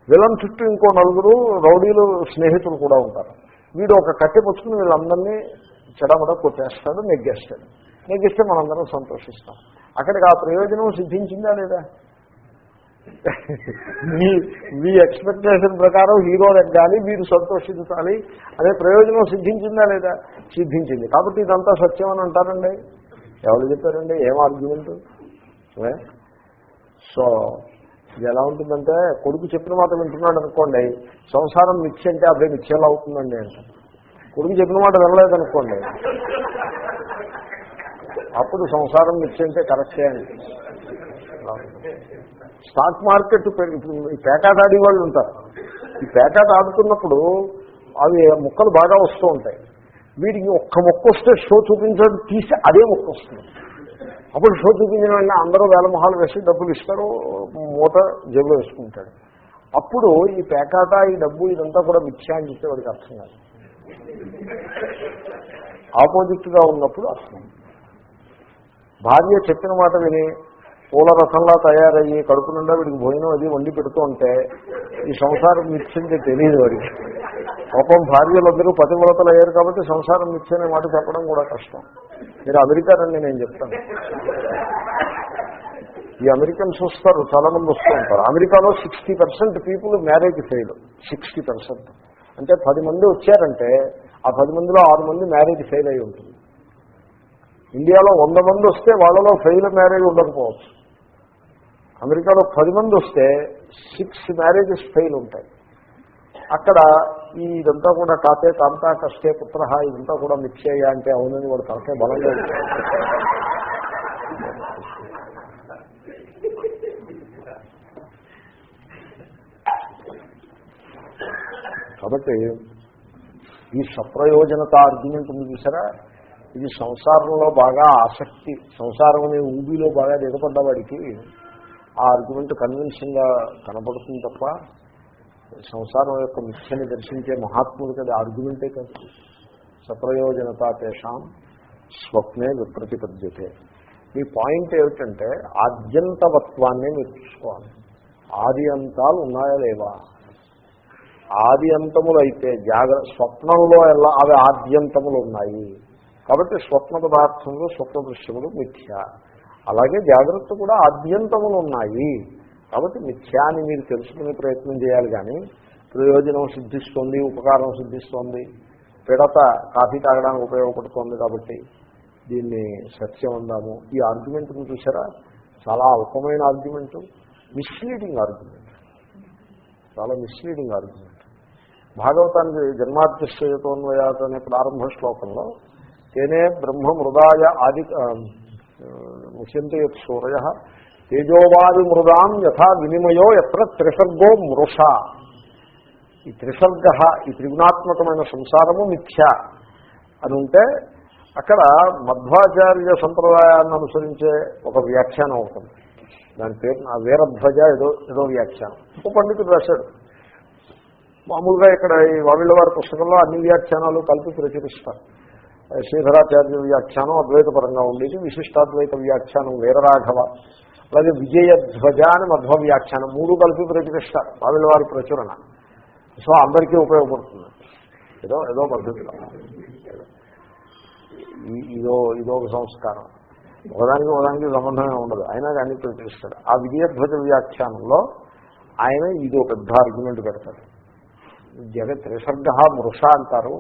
విలన్ చుట్టూ ఇంకో నలుగురు రౌడీలు స్నేహితులు కూడా ఉంటారు. వీడు ఒక కట్టె పుచ్చుకుని వీళ్ళందరినీ చెడమడ కొట్టేస్తాడు, నెగ్గేస్తాడు. నెగ్గిస్తే మనందరం సంతోషిస్తాం. అక్కడికి ఆ ప్రయోజనం సిద్ధించిందా లేదా? మీ ఎక్స్పెక్టేషన్ ప్రకారం హీరో నెగ్గాలి, మీరు సంతోషించాలి అనే ప్రయోజనం సిద్ధించిందా లేదా? సిద్ధించింది. కాబట్టి ఇదంతా సత్యం అని అంటారండి. ఎవరు చెప్పారండి? ఏం ఆర్గ్యుమెంట్? సో ఇది ఎలా ఉంటుందంటే, కొడుకు చెప్పిన మాట వింటున్నాడు అనుకోండి, సంసారం మిథ్య అంటే అబ్బాయి మిథ్యలా అవుతుందండి అంటే. కొడుకు చెప్పిన మాట వినలేదనుకోండి, అప్పుడు సంసారం మిథ్య అంటే కరెక్టే అండి. స్టాక్ మార్కెట్ ఇప్పుడు ఈ పేకాట ఆడే వాళ్ళు ఉంటారు. ఈ పేకాట ఆడుతున్నప్పుడు అవి ముక్కలు బాగా వస్తూ ఉంటాయి. వీడికి ఒక్క మొక్క వస్తే షో చూపించడం తీసి అదే మొక్క వస్తుంది. అప్పుడు షో చూపించిన వెంటనే అందరూ వేల మొహాలు వేసి డబ్బులు ఇస్తారు, మూట జేబులో వేసుకుంటాడు. అప్పుడు ఈ పేకాట, ఈ డబ్బు ఇదంతా కూడా మిథ్యా అని చెప్తే వాడికి అర్థం కాదు. ఆపోజిట్గా ఉన్నప్పుడు అర్థం. భార్య చెప్పిన మాట విని పూల రసంలా తయారయ్యి కడుపు నిండా వీడికి భోజనం అది వండి పెడుతూ ఉంటే ఈ సంసారం మిథ్యంటే తెలియదు వాడికి. పాపం భార్యలందరూ పతివ్రతలు అయ్యారు కాబట్టి సంసారం మిథ్య అనే మాట చెప్పడం కూడా కష్టం. మీరు అమెరికా రండి, నేను చెప్తాను. ఈ అమెరికన్స్ వస్తారు, చాలా మంది వస్తూ ఉంటారు. అమెరికాలో 60% పీపుల్ మ్యారేజ్ ఫెయిల్. 60% అంటే 10 మంది వచ్చారంటే ఆ 10 మందిలో 6 మంది మ్యారేజ్ ఫెయిల్ అయి ఉంటుంది. ఇండియాలో 100 మంది వస్తే వాళ్ళలో ఫెయిల్ మ్యారేజ్ ఉండకపోవచ్చు. అమెరికాలో 10 మంది వస్తే 6 మ్యారేజెస్ ఫెయిల్ ఉంటాయి. అక్కడ ఇదంతా కూడా కాతే కాంతా కష్టే పుత్ర ఇదంతా కూడా మిథ్యేయ అంటే అవునని వాడు తనకే బలంగా ఉంటాడు. కాబట్టి ఈ సప్రయోజనత ఆర్గ్యుమెంట్ ఉంది చూసారా, ఇది సంసారంలో బాగా ఆసక్తి, సంసారం అనే ఊబిలో బాగా దిగపడ్డవాడికి ఆ ఆర్గ్యుమెంట్ కన్విన్సింగ్గా కనపడుతుంది తప్ప సంసారం యొక్క మిథ్యని దర్శించే మహాత్ములకి అది ఆర్గ్యుమెంటే కాదు. సప్రయోజనత తేషాం స్వప్నే విప్రతిపద్యతే. మీ పాయింట్ ఏమిటంటే ఆద్యంతవత్వాన్ని మీరు చూసుకోవాలి. ఆది అంతాలు ఉన్నాయా లేవా? ఆది అంతములు అయితే స్వప్నంలో ఎలా అవి ఆద్యంతములు ఉన్నాయి కాబట్టి స్వప్న పదార్థములు స్వప్న దృశ్యములు మిథ్య. అలాగే జాగ్రత్త కూడా ఆద్యంతములు ఉన్నాయి కాబట్టి మిథ్యా అని మీరు తెలుసుకునే ప్రయత్నం చేయాలి. కానీ ప్రయోజనం సిద్ధిస్తోంది, ఉపకారం సిద్ధిస్తోంది, పిడత కాఫీ తాగడానికి ఉపయోగపడుతోంది కాబట్టి దీన్ని సత్యం అందాము. ఈ ఆర్గ్యుమెంట్ని చూసారా, చాలా అల్పమైన ఆర్గ్యుమెంటు, మిస్లీడింగ్ ఆర్గ్యుమెంట్, చాలా మిస్లీడింగ్ ఆర్గ్యుమెంట్. భాగవతానికి జన్మాద్యశ్చయతోన్వయాత్ అనే ప్రారంభ శ్లోకంలో తేనే బ్రహ్మ మృదాయ ఆది ముష్యంతే యత్ సూరయ తేజోవాది మృదాం యథా వినిమయో ఎత్ర త్రిసర్గో మృష. ఈ త్రిసర్గ, ఈ త్రిగుణాత్మకమైన సంసారము మిథ్య అని ఉంటే అక్కడ మధ్వాచార్య సంప్రదాయాన్ని అనుసరించే ఒక వ్యాఖ్యానం అవుతుంది. దాని పేరు ఆ వీరధ్వజ ఏదో వ్యాఖ్యానం ఒక పండితుడు రాశాడు. మామూలుగా ఇక్కడ ఈ వావిళ్ళవారి పుస్తకంలో అన్ని వ్యాఖ్యానాలు కలిపి ప్రచురిస్తారు. శ్రీధరాచార్య వ్యాఖ్యానం అద్వైతపరంగా ఉండేది, విశిష్టాద్వైత వ్యాఖ్యానం వీరరాఘవ, అలాగే విజయధ్వజ అని మధ్వ వ్యాఖ్యానం, 3 కలిపి ప్రచురిస్తారు వావిళ్ళవారి ప్రచురణ. సో అందరికీ ఉపయోగపడుతుంది ఏదో పద్ధతిలో. ఇదో ఒక సంస్కారం, ఒకదానికి సంబంధమే ఉండదు, అయినా కానీ ప్రచురిస్తాడు. ఆ విజయధ్వజ వ్యాఖ్యానంలో ఆయన ఇది ఒక పెద్ద ఆర్గ్యుమెంట్ పెడతాడు. త్రిసర్గ మృష అంటారు,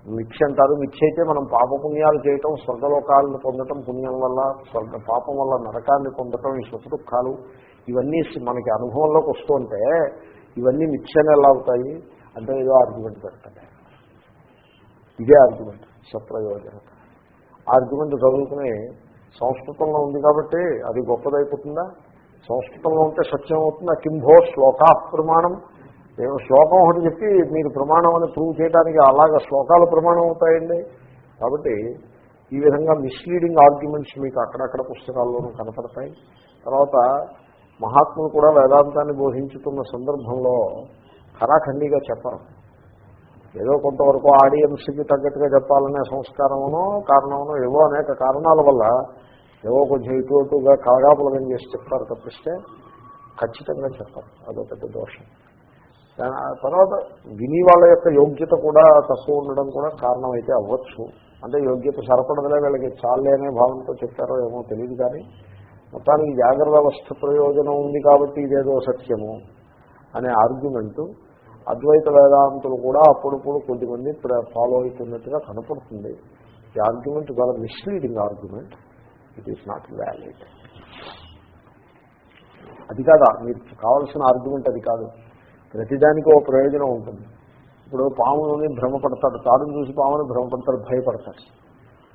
మిథ్య అంటారు. మిథ్య అయితే మనం పాపపుణ్యాలు చేయటం, స్వర్గలోకాలను పొందటం, పుణ్యం వల్ల పాపం వల్ల నరకాన్ని పొందటం, ఈ సుఖదుఖాలు ఇవన్నీ మనకి అనుభవంలోకి వస్తుంటే ఇవన్నీ మిథ్యని ఎలా అవుతాయి అంటే ఏదో ఆర్గ్యుమెంట్ పెడతాడు. ఇదే ఆర్గ్యుమెంట్, సప్రయోజన ఆర్గ్యుమెంట్ చదువుకుని సంస్కృతంలో ఉంది కాబట్టి అది గొప్పదైపోతుందా? సంస్కృతంలో ఉంటే సత్యం అవుతుందా? కింభో శ్లోకా ప్రమాణం. నేను శ్లోకం ఒకటి చెప్పి మీరు ప్రమాణం అని ప్రూవ్ చేయడానికి అలాగా శ్లోకాలు ప్రమాణం అవుతాయండి. కాబట్టి ఈ విధంగా మిస్లీడింగ్ ఆర్గ్యుమెంట్స్ మీకు అక్కడక్కడ పుస్తకాల్లోనూ కనపడతాయి. తర్వాత మహాత్ములు కూడా వేదాంతాన్ని బోధించుతున్న సందర్భంలో ఖరాఖండిగా చెప్పరు. ఏదో కొంతవరకు ఆడియన్స్కి తగ్గట్టుగా చెప్పాలనే సంస్కారమునో కారణమునో ఏవో అనేక కారణాల వల్ల ఏవో కొంచెం ఇటువటుగా కలగాపులగం చేసి చెప్తారు తప్పిస్తే ఖచ్చితంగా చెప్పరు. అదో పెద్ద దోషం. తర్వాత విని వాళ్ళ యొక్క యోగ్యత కూడా తక్కువ ఉండడం కూడా కారణం అయితే అవ్వచ్చు. అంటే యోగ్యత సరిపడదలే వీళ్ళకి చాలే అనే భావంతో చెప్తారో ఏమో తెలియదు. కానీ మొత్తానికి జాగ్రత్త అవస్థ ప్రయోజనం ఉంది కాబట్టి ఇదేదో సత్యము అనే ఆర్గ్యుమెంటు అద్వైత వేదాంతులు కూడా అప్పుడప్పుడు కొద్దిమంది ఫాలో అవుతున్నట్టుగా కనపడుతుంది. ఈ ఆర్గ్యుమెంట్ చాలా misleading argument. It is not valid. అది కాదా మీకు కావాల్సిన ఆర్గ్యుమెంట్? అది కాదు. ప్రతిదానికి ఓ ప్రయోజనం ఉంటుంది. ఇప్పుడు పాముని భ్రమపడతాడు, తాడును చూసి పాముని భ్రమపడతాడు, భయపడతాడు.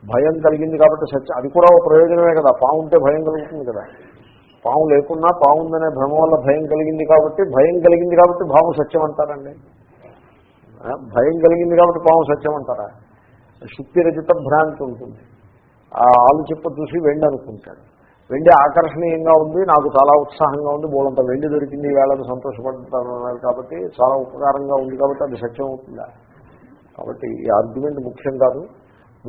భయం కలిగింది కాబట్టి సత్యం, అది కూడా ఓ ప్రయోజనమే కదా. పాము ఉంటే భయం కలుగుతుంది కదా. పాము లేకున్నా పాముందనే భ్రమ వల్ల భయం కలిగింది కాబట్టి పాము సత్యం అంటారండి. భయం కలిగింది కాబట్టి పాము సత్యం అంటారా? శుక్తిరచిత భ్రాంతి ఉంటుంది. ఆ ఆలు చెప్ప చూసి వెండి అనుకుంటాడు. వెండి ఆకర్షణీయంగా ఉంది, నాకు చాలా ఉత్సాహంగా ఉంది, బోలంత వెండి దొరికింది, వేళను సంతోషపడుతున్నారు కాబట్టి చాలా ఉపకారంగా ఉంది కాబట్టి అది సత్యం అవుతుందా? కాబట్టి ఈ ఆర్గ్యుమెంట్ ముఖ్యం కాదు.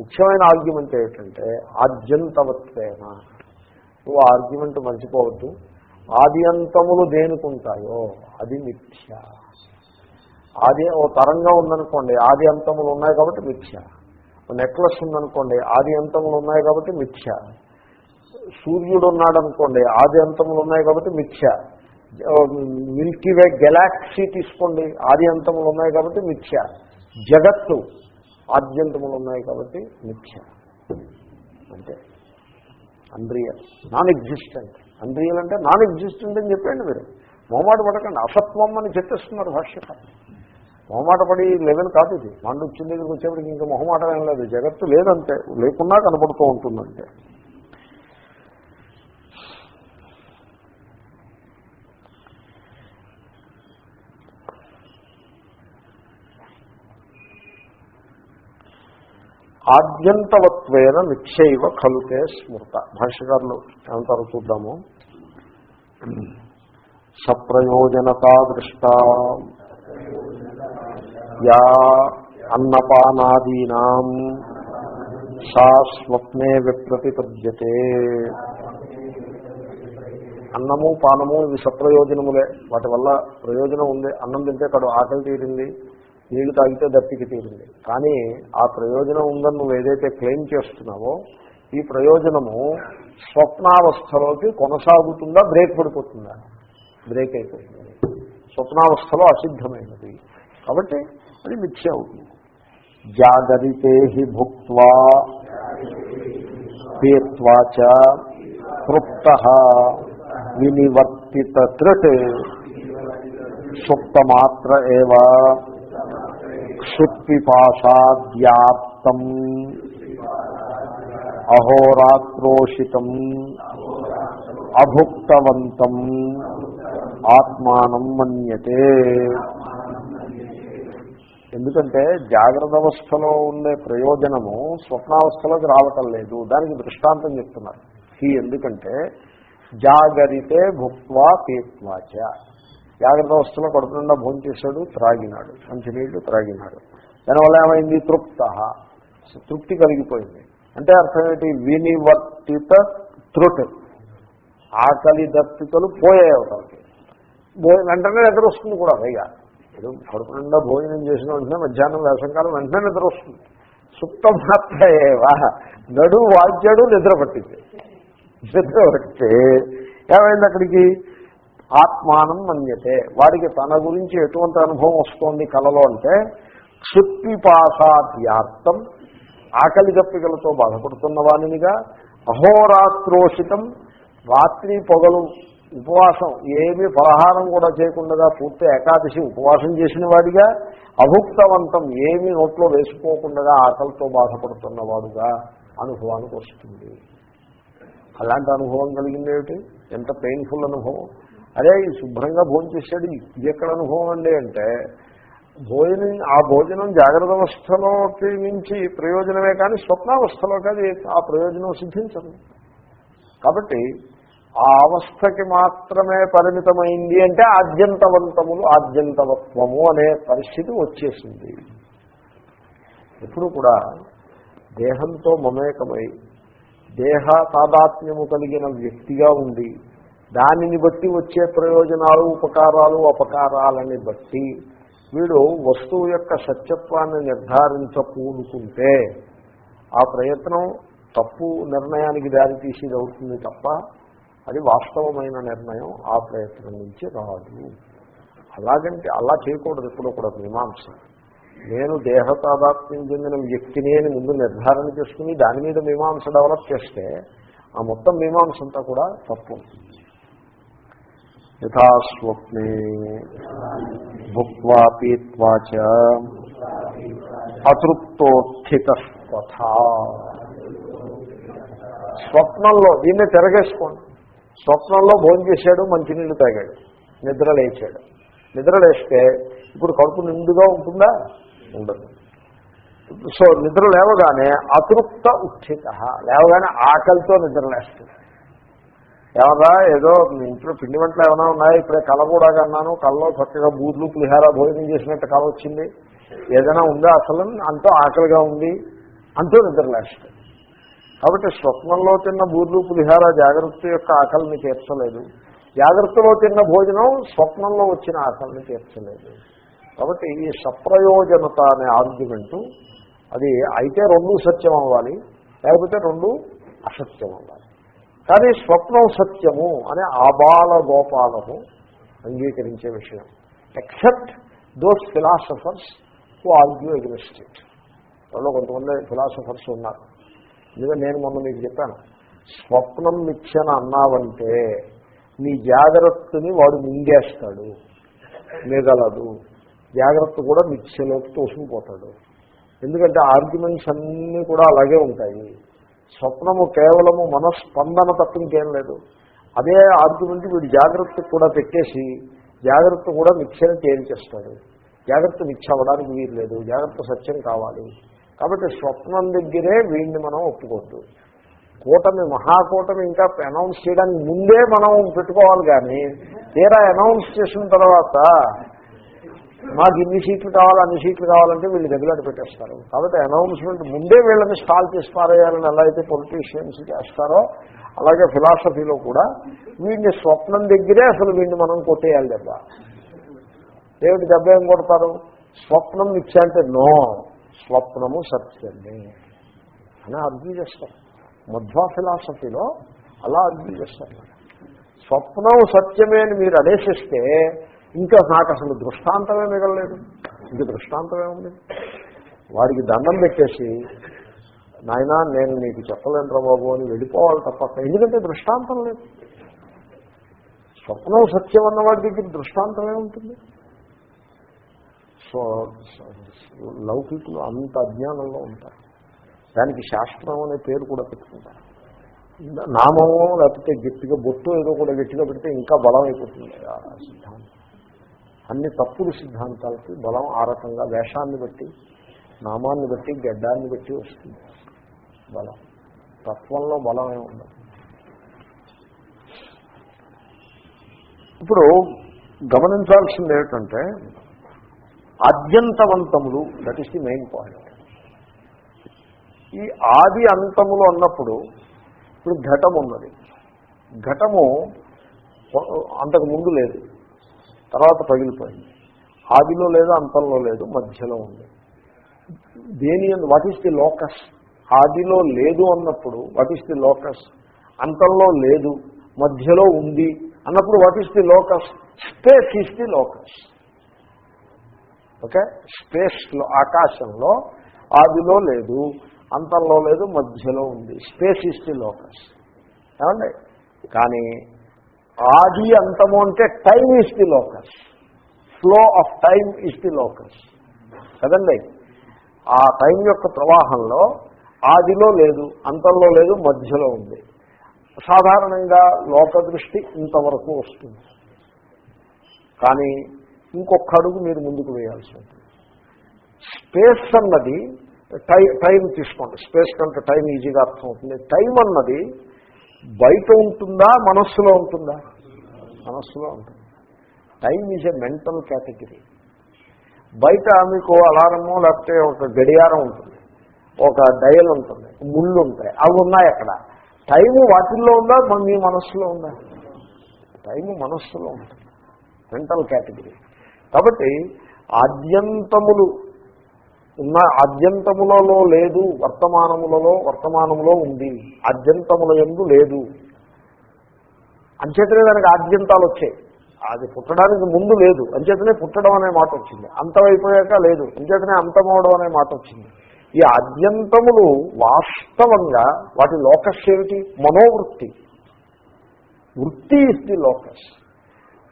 ముఖ్యమైన ఆర్గ్యుమెంట్ ఏమిటంటే ఆద్యంతవత్వేన. నువ్వు ఆర్గ్యుమెంట్ మర్చిపోవద్దు. ఆది అంతములు దేనికుంటాయో అది మిథ్య. ఆది ఓ తరంగం ఉందనుకోండి, ఆది అంతములు ఉన్నాయి కాబట్టి మిథ్య. నెక్లెస్ ఉందనుకోండి, ఆది అంతములు ఉన్నాయి కాబట్టి మిథ్య. సూర్యుడు ఉన్నాడనుకోండి, ఆది అంతములు ఉన్నాయి కాబట్టి మిథ్య. మిల్కీవే గెలాక్సీ తీసుకోండి, ఆది అంతములు ఉన్నాయి కాబట్టి మిథ్య. జగత్తు ఆద్యంతములు ఉన్నాయి కాబట్టి మిథ్య. అంటే అన్రియల్, నాన్ ఎగ్జిస్టెంట్. అన్రియల్ అంటే నాన్ ఎగ్జిస్టెంట్ అని చెప్పండి. మీరు మొహమాట పడకండి. అసత్వం అని చెప్పేస్తున్నారు భాష్యకారు. మొహమాట పడి లెవెల్ కాదు ఇది. మండు వచ్చిన దగ్గరికి వచ్చేప్పటికి ఇంకా మొహమాటం ఏం లేదు. జగత్తు లేదంటే, లేకున్నా కనపడుతూ ఉంటుందంటే. ఆద్యంతవత్వేన మిథ్యైవ ఖలుతే స్మృత. భాష్యకారులు ఏమంటారో చూద్దాము. సప్రయోజనతా దృష్ట యా అన్నపానాదీనాం సా స్వప్నే విప్రతిపద్యతే. అన్నము పానము ఇవి సప్రయోజనములే. వాటి వల్ల ప్రయోజనం ఉంది. అన్నం తింటే కడు ఆకలి తీరింది, నీళ్లు తాగితే దప్పికి తీరింది. కానీ ఆ ప్రయోజనం ఉందని నువ్వు ఏదైతే క్లెయిమ్ చేస్తున్నావో ఈ ప్రయోజనము స్వప్నావస్థలోకి కొనసాగుతుందా, బ్రేక్ పడిపోతుందా? బ్రేక్ అయిపోతుంది. స్వప్నావస్థలో అసిద్ధమైనది కాబట్టి అది మిథ్య అవుతుంది. జాగరితే హి భుక్త్వా పీత్వా చ తృప్తః వినివర్తిత త్రట్ సుప్తమాత్ర ఏవ క్షుత్పిపాసాద్యాప్తం అహోరాత్రోషితం అభుక్తవంతం ఆత్మానం మన్యతే. ఎందుకంటే జాగ్రత్త అవస్థలో ఉండే ప్రయోజనము స్వప్నావస్థలోకి రావటం లేదు. దానికి దృష్టాంతం చెప్తున్నారు. ఎందుకంటే జాగరితే భుక్త్వా పీత్వాచ. జాగ్రత్త అవస్థలో కడుపు నిండా భోజనం చేశాడు, త్రాగినాడు, మంచినీళ్లు త్రాగినాడు. దానివల్ల ఏమైంది? తృప్తి కలిగిపోయింది. అంటే అర్థం ఏంటి? వినివర్తిత త్రుట్. ఆకలి దప్పికలు పోయాయి అవతలకి. వెంటనే నిద్ర వస్తుంది కూడా. పైగా ఏదో కడుపు నిండా భోజనం చేసిన వెంటనే మధ్యాహ్నం వేసంకాలం వెంటనే నిద్ర వస్తుంది. సుప్తమాత్ర ఏవా నడువు వాద్యాడు నిద్ర పట్టింది. నిద్ర పడితే ఏమైంది? అక్కడికి ఆత్మానం మన్యతే. వాడికి తన గురించి ఎటువంటి అనుభవం వస్తోంది కలలో అంటే క్షుత్పిపాసాద్యాప్తం, ఆకలి దప్పికలతో బాధపడుతున్న వానినిగా, అహోరాత్రోషితం, రాత్రి పొగలు ఉపవాసం ఏమీ ఫలహారం కూడా చేయకుండా పూర్తి ఏకాదశి ఉపవాసం చేసిన వాడిగా, అభుక్తవంతం ఏమీ నోట్లో వేసుకోకుండా ఆకలితో బాధపడుతున్నవాడుగా అనుభవానికి వస్తుంది. అలాంటి అనుభవం కలిగిందేమిటి? ఎంత పెయిన్ఫుల్ అనుభవం. అరే ఈ శుభ్రంగా భోజనం చేశాడు, ఇది ఎక్కడ అనుభవం అండి అంటే, ఆ భోజనం జాగ్రత్త అవస్థలోకి నుంచి ప్రయోజనమే కానీ స్వప్నావస్థలో కానీ ఆ ప్రయోజనం సిద్ధించదు. కాబట్టి ఆ అవస్థకి మాత్రమే పరిమితమైంది అంటే ఆద్యంతవంతములు ఆద్యంతవత్వము అనే పరిస్థితి వచ్చేసింది. ఎప్పుడు కూడా దేహంతో మమేకమై దేహ తాదాత్మ్యము కలిగిన వ్యక్తిగా ఉండి దానిని బట్టి వచ్చే ప్రయోజనాలు ఉపకారాలు అపకారాలని బట్టి వీడు వస్తువు యొక్క సత్యత్వాన్ని నిర్ధారించకూడుకుంటే ఆ ప్రయత్నం తప్పు నిర్ణయానికి దారితీసేది అవుతుంది తప్ప అది వాస్తవమైన నిర్ణయం ఆ ప్రయత్నం నుంచి రాదు. అలాగంటే అలా చేయకూడదు ఎప్పుడూ కూడా. మీమాంస నేను దేహ తాదాత్మ్యం చెందిన వ్యక్తిని అని ముందు నిర్ధారణ చేసుకుని దాని మీద మీమాంస డెవలప్ చేస్తే ఆ మొత్తం మీమాంస అంతా కూడా తప్పు. యథాస్వప్నే భుక్త్వా పీత్వా చ అతృప్తోత్థితస్తథా. స్వప్నంలో దీన్ని తిరగేసుకోండి. స్వప్నంలో భోజనం చేశాడు, మంచినీళ్ళు తాగాడు, నిద్ర లేచాడు. నిద్ర లేస్తే ఇప్పుడు కడుపు నిండుగా ఉంటుందా? ఉండదు. సో నిద్ర లేవగానే అతృప్త ఉత్థిత, లేవగానే ఆకలితో నిద్ర లేస్తుంది. ఏమన్నా ఏదో ఇంట్లో పిండి వంటలు ఏమైనా ఉన్నాయి, ఇప్పుడే కళ కూడా కన్నాను, కళ్ళలో చక్కగా బూర్లు పులిహార భోజనం చేసినట్టు కళ వచ్చింది, ఏదైనా ఉందా అసలు అంతో ఆకలిగా ఉంది అంటూ నిద్ర లేస్తుంది. కాబట్టి స్వప్నంలో తిన్న బూర్లు పులిహార జాగ్రత్త యొక్క ఆకలిని తీర్చలేదు, జాగ్రత్తలో తిన్న భోజనం స్వప్నంలో వచ్చిన ఆకలిని తీర్చలేదు. కాబట్టి ఈ సప్రయోజనత అనే ఆర్గ్యుమెంటు అది అయితే రెండు సత్యం అవ్వాలి, లేకపోతే రెండు అసత్యం అవ్వాలి. కానీ స్వప్నం సత్యము అనే ఆబాల గోపాలము అంగీకరించే విషయం. Except those philosophers who argue against it. వాళ్ళు కొంతమంది ఫిలాసఫర్స్ ఉన్నారు. ఎందుకంటే నేను మొన్న మీకు చెప్పాను, స్వప్నం మిథ్యన అన్నావంటే నీ జాగ్రత్తని వాడు మింగేస్తాడు, మిగలదు. జాగ్రత్త కూడా మిథ్యలోకి తోసుకుపోతాడు. ఎందుకంటే ఆర్గ్యుమెంట్స్ అన్నీ కూడా అలాగే ఉంటాయి. స్వప్నము కేవలము మనస్పందన తప్ప ఇంకేం లేదు. అదే ఆర్గ్యుమెంట్ వీడు జాగ్రత్త కూడా పెట్టేసి జాగ్రత్త కూడా మిథ్యని తేల్చేస్తాడు. జాగ్రత్త మిథ్య అవ్వడానికి వీలు లేదు, జాగ్రత్త సత్యం కావాలి. కాబట్టి స్వప్నం దగ్గరే వీడిని మనం ఒప్పుకోవద్దు. కూటమి మహాకూటమి ఇంకా అనౌన్స్ చేయడానికి ముందే మనం పెట్టుకోవాలి. కానీ తీరా అనౌన్స్ చేసిన తర్వాత మాకు ఇన్ని సీట్లు కావాలి అన్ని సీట్లు కావాలంటే వీళ్ళు దగ్గర పెట్టేస్తారు. కాబట్టి అనౌన్స్మెంట్ ముందే వీళ్ళని స్టాల్ చేసి పారేయాలని ఎలా అయితే పొలిటీషియన్స్ చేస్తారో అలాగే ఫిలాసఫీలో కూడా వీడిని స్వప్నం దగ్గరే అసలు వీడిని మనం కొట్టేయాలి. దెబ్బ ఏమిటి దెబ్బ ఏం కొడతారు? స్వప్నం మిథ్య అంటే నో, స్వప్నము సత్యమే అని ఆర్గ్యూ చేస్తారు. మధ్వా ఫిలాసఫీలో అలా ఆర్గ్యూ చేస్తారు. స్వప్నం సత్యమే అని మీరు అనేసిస్తే ఇంకా నాకు అసలు దృష్టాంతమే మిగలలేదు. ఇంక దృష్టాంతమే ఉంది. వాడికి దండం పెట్టేసి నాయనా నేను నీకు చెప్పలేనురా బాబు అని వెళ్ళిపోవాలి తప్ప, ఎందుకంటే దృష్టాంతం లేదు. స్వప్నం సత్యం అన్నవాడి దగ్గర దృష్టాంతమే ఉంటుంది. సో లౌకికులు అంత అజ్ఞానంలో ఉంటారు. దానికి శాస్త్రం అనే పేరు కూడా పెట్టుకుంటారు. నామము లేకపోతే గట్టిగా బొట్టు ఏదో కూడా గట్టిగా పెడితే ఇంకా బలం అయిపోతుంది ఆ సిద్ధాంతం. అన్ని తప్పుడు సిద్ధాంతాలకి బలం ఆ రకంగా వేషాన్ని బట్టి, నామాన్ని బట్టి, గడ్డాన్ని బట్టి వస్తుంది బలం. తత్వంలో బలమే ఉండదు. ఇప్పుడు గమనించాల్సింది ఏమిటంటే ఆద్యంతవంతములు, that is the main point. ఈ ఆది అంతములు అన్నప్పుడు ఇప్పుడు ఘటం ఉన్నది. ఘటము అంతకు ముందు లేదు, తర్వాత పగిలిపోయింది. ఆదిలో లేదు, అంతంలో లేదు, మధ్యలో ఉంది. దేని వాట్ ఈస్ ది లోకస్? ఆదిలో లేదు అన్నప్పుడు వాట్ ఈస్ ది లోకస్? అంతంలో లేదు, మధ్యలో ఉంది అన్నప్పుడు what is the locus? Space is the locus. Okay, స్పేస్లో ఆకాశంలో ఆదిలో లేదు, అంతంలో లేదు, మధ్యలో ఉంది. Space is the locus. ఏమండి? కానీ ఆది అంతము అంటే time is the locus, flow of time is the locus కదండి. ఆ టైం యొక్క ప్రవాహంలో ఆదిలో లేదు, అంతంలో లేదు, మధ్యలో ఉంది. సాధారణంగా లోక దృష్టి ఇంతవరకు వస్తుంది. కానీ ఇంకొక అడుగు మీరు ముందుకు వేయాల్సి ఉంటుంది. స్పేస్ అన్నది టైం తీసుకోండి, స్పేస్ కంటే టైం ఈజీగా అర్థం అవుతుంది. టైం అన్నది బయట ఉంటుందా మనస్సులో ఉంటుందా? మనస్సులో ఉంటుంది. Time is a mental category. బయట మీకు అలారమో లేకపోతే ఒక గడియారం ఉంటుంది, ఒక డయల్ ఉంటుంది, ముళ్ళు ఉంటాయి, అవి ఉన్నాయి అక్కడ. టైము వాటిల్లో ఉందా మీ మనస్సులో ఉందా? టైము మనస్సులో ఉంటుంది, మెంటల్ కేటగిరీ. కాబట్టి ఆద్యంతములు ఉన్న ఆద్యంతములలో లేదు, వర్తమానములో ఉంది, ఆద్యంతముల యందు లేదు. అంచేతనే దానికి ఆద్యంతాలు వచ్చాయి. అది పుట్టడానికి ముందు లేదు, అంచేతనే పుట్టడం అనే మాట వచ్చింది. అంతమైపోయాక లేదు, అంచేతనే అంతమవడం అనే మాట వచ్చింది. ఈ ఆద్యంతములు వాస్తవంగా వాటి లోకస్ ఏమిటి? మనోవృత్తి. వృత్తి ఇస్ ది లోకస్.